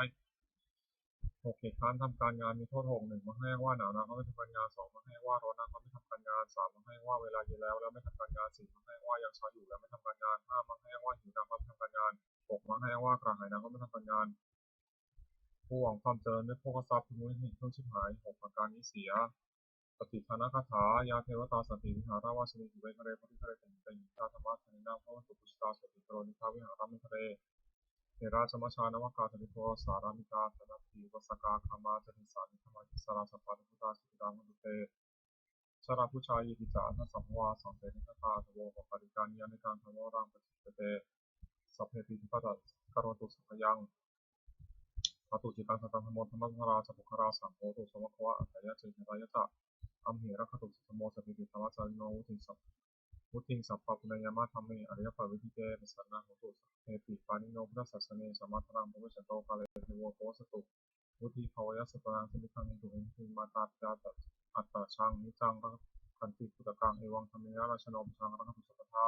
S1: 6. เหตุการณ์ทำการงานมีโทษ 6. 1. มาให้ว่าหนาวนะเขาไม่ทำการงาน 2. มาให้ว่าร้อนนะเขาไม่ทำการงาน 3. มาให้ว่าเวลาเย็นแล้วไม่ทำการงาน 4. มาให้ว่ายังเช้าอยู่แล้วไม่ทำการงาน 5. มาให้ว่าหิวน้ำเขาไม่ทำการงาน 6. มาให้ว่ากระหายน้ำเขาไม่ทำการงานผู้หวังความเจริญด้วยโภคทรัพย์ที่มุ่งให้เครื่องชิบหาย 6. ประการนี้เสียปฏิทานคาถายาเทวตาสันติวิหาราวาสนิเวทะเลพระทิทะเลเป็นชาธรรมะธนินาพระวัตถุปุชตาสติโกรนิทาวิหารามิทะเลเทราชมชานวกาธนิโทสารามิกาธนปีวสกาคามาจติสานิธรรมทิสราสัพพะพุทธาสุติดามุตุเตชราผู้ชายยิติจาทัสัมภวาสังเสนิคตาทโวปปาริการยานิการทโวรังปฏิเตสัพเพติปัตตะกโรตุสัพยังปตุจิตังสัตตังธรรมธรรมราสัพพุคราสังโฆตุสมะควะอัตถยะเจหิรายะตะอัมเหระคตุสัมโมสติธรรมะจาริโนวุติสัพ พุทธิงสัพพะปุญญามะธรรมเมอริยสัจวิธิเตปสันนาโหตุเอปิปานิโนพุทธศาสเนสัมมาทรังภวชันโตกาเลเทโวโคสตุพุทธิภวยสัตตังสมิทังอินตุเหิมาตาปิยาตัอัตตาชังนิจังรักขันติพุตตะกังเอวังธรรมิยาราชโนปชังรักขุสัพพะ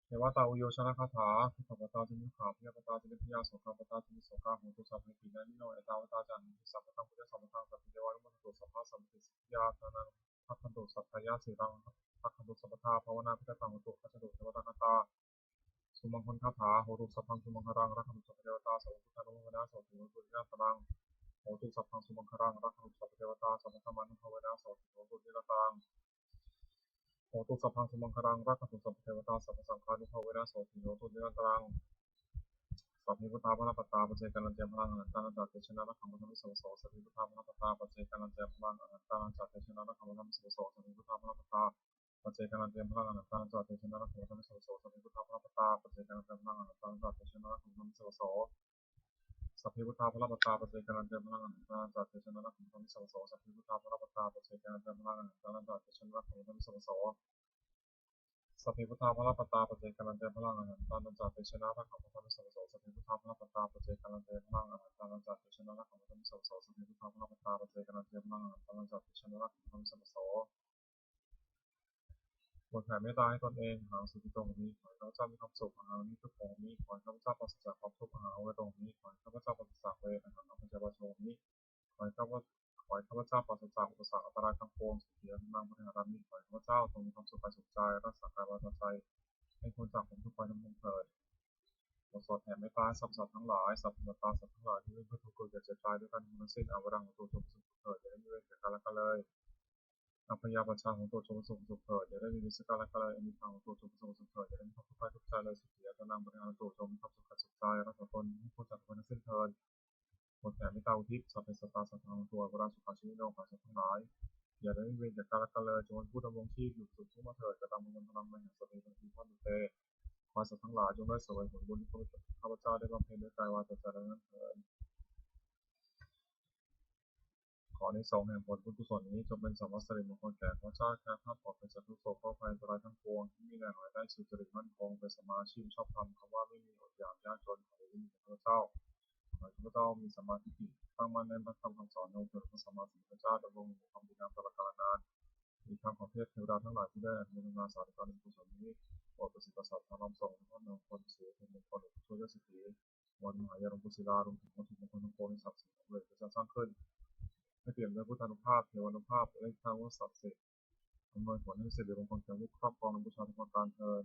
S1: เทวตาอุโยชนะคาถาพุทธปตาจินิขาพิยปตาจินิพิยาโสกาปตาจินิโสกาโหตุสัพเพปินานิโนเอตาวตาจันทิสัพพะตังพุทธสัพพะตังสัพพิเทวานุโมทตุสัพพะสัมปิสิยาธานังพัคคันตุสัพพยาสิรังพัคคันตุสัพพะทาภาวนาพิจตังโหตุขัจตุเทวตาคาตาสุมังคลคาถาโหตุสัพพังสุมังครังรักขันตุสัพพเทวตาสัพพุทธานุโมทนาสัพพุทธญาตรังโหตุสัพพังสุมังครังรักขันตุสัพพเทวตาสัพพธรรมานุภาวนาสัพพุทธญาตรังโหตุสัพพังสุมังครังรักขันตุสัพพเทวตาสัพพสังฆานุภาวนาสัพพุทธญาตรังสัพพิพุทธาภรปตาปัจเจกันันเจพลังอนันตานันตาเตชนะนักขมันธรรมิสวโสสัพพิพุทธาภรปตาปัจเจกันันเจพลังอนันตานันตาเตชนะนักขมันธรรมิสวโสสัพพิพุทธาภรปตาปัจเจกันันเจพลังอนันตานันตาเตชนะนักขมันธรรมิสวโสสัพพิพุทธาภรปตาปัจเจกันันเจพลังอนันตานันตาเตชนะนักขมันธรรมิสวโสสัพพิพุทธาภรปตาปัจเจกันันเจพลังอนันตานันตาเตชนะนักขมันธรรมิสวโสสัพพิพุทธาภรปตาปัจเจกันันเจพลังอนันตานันตาเตชนะนักขมันธรรมิสวโสสัพพิพุทธาภรปตาปัจเจกันันเจพลังอนันตานันตาเตชนะนักขมันธรรมิสวโสสัพพิพุทธาภรปตาปัจเจกันันเจพลังอนันตานันตาเตชนะนักขมันธรรมิสวโสสัพพิพุทธาภรปตาปัจเจกันันเจพลังอนันตานันตาเตชนะนักขมันธรรมิสวโสบทแผ่เมตตาให้ตนเองหาสุขตรงนี้ขอให้ข้าพเจ้ามีความสุขหานี้ทุกของนี้ขอให้ข้าพเจ้าปราศจากความทุกข์หาไว้ตรงนี้ขอให้ข้าพเจ้าปราศจากเวรหาข้าพเจ้าประชงนี้ขอให้ข้าพเจ้าปราศจากอุปสรรคอันตรายทั้งปวงสุขีอันนางพระรามีขอให้ข้าพเจ้าจงมีความสุขกายสุขใจรักษากายวาจาใจให้พ้นจากผมทุกภัยทั้งปวงเถิดบทสวดแผ่เมตตาสรรพสัตว์ทั้งหลายสรรพสัตว์ทั้งหลายที่เป็นเพื่อทุกข์เกิดแก่เจ็บตายด้วยกันทั้งสิ้นอวรังของตัวจงสุขเถิดอย่าได้มีเวรแก่กันและกันเลยอัพยาประชาของตัวจงประสบสุขเถิดอย่าได้มีนิสการและกระไรอมิทางของตัวจงประสบสุขเถิดอย่าได้มีความทุกข์ทุกใจเลยสุขีอัตนางบริหารตัวจงมีความสุขสุขใจรักษาตนให้พ้นจากทุกข์ทั้งสิ้นเถิดหมดแผ่เมตตาอุทิศสัพเพสัตตาสัตว์ทางตัวพระราชสุขาชีวิโนขอสัตว์ทั้งหลายอย่าได้มีเวรแก่กันและกันเลยจงเป็นผู้ดำรงชีพอยู่สุขทุกข์มาเถิดกระทำบุญพลังมหาสติปัญญาดุเตขอสัตว์ทั้งหลายจงได้เสวยผลบุญที่ข้าพเจ้าได้บำเพ็ญด้วยกายวาจาใจและนั้นเถิดขอในสองแห่งผลบุญกุศลนี้จงเป็นสัมมาสิริมงคลแก่พระเจ้าแก่ข้าปลอดภัยจากทุกโศกโรคภัยอันตรายทั้งปวงที่มีแรงหายได้สุจริตมั่นคงเป็นสมาชีพชอบธรรมคำว่าไม่มีอดอยากยากจนขอให้มีพระเจ้าขอให้พระเจ้ามีสมาธิตั้งมั่นในพระธรรมคำสอนของพระสัมมาสัมพุทธเจ้าดำรงอยู่ความดีงามตลอดกาลนานมีทางของเทพเทวดาทั้งหลายที่ได้อนุโมทนาสาธุการในกุศลนี้โปรดประสิทธิ์ประสาทธรรมส่งท่านมงคลสุขเป็นมงคลช่วยยศสิทธิวันมหายาลงกุศิลารวมถึงวัตถุมงคลทั้งปวงในศักดิ์สิทธิ์เลยจะสร้างขึ้นให้เปลี่ยนด้วยพุทธานุภาพเทวานุภาพและทางวัฏศักดิ์สิทธิ์อำนวยผลให้เสด็จลงคลแก่ผู้ครอบครองในบูชาทุกประการเถิด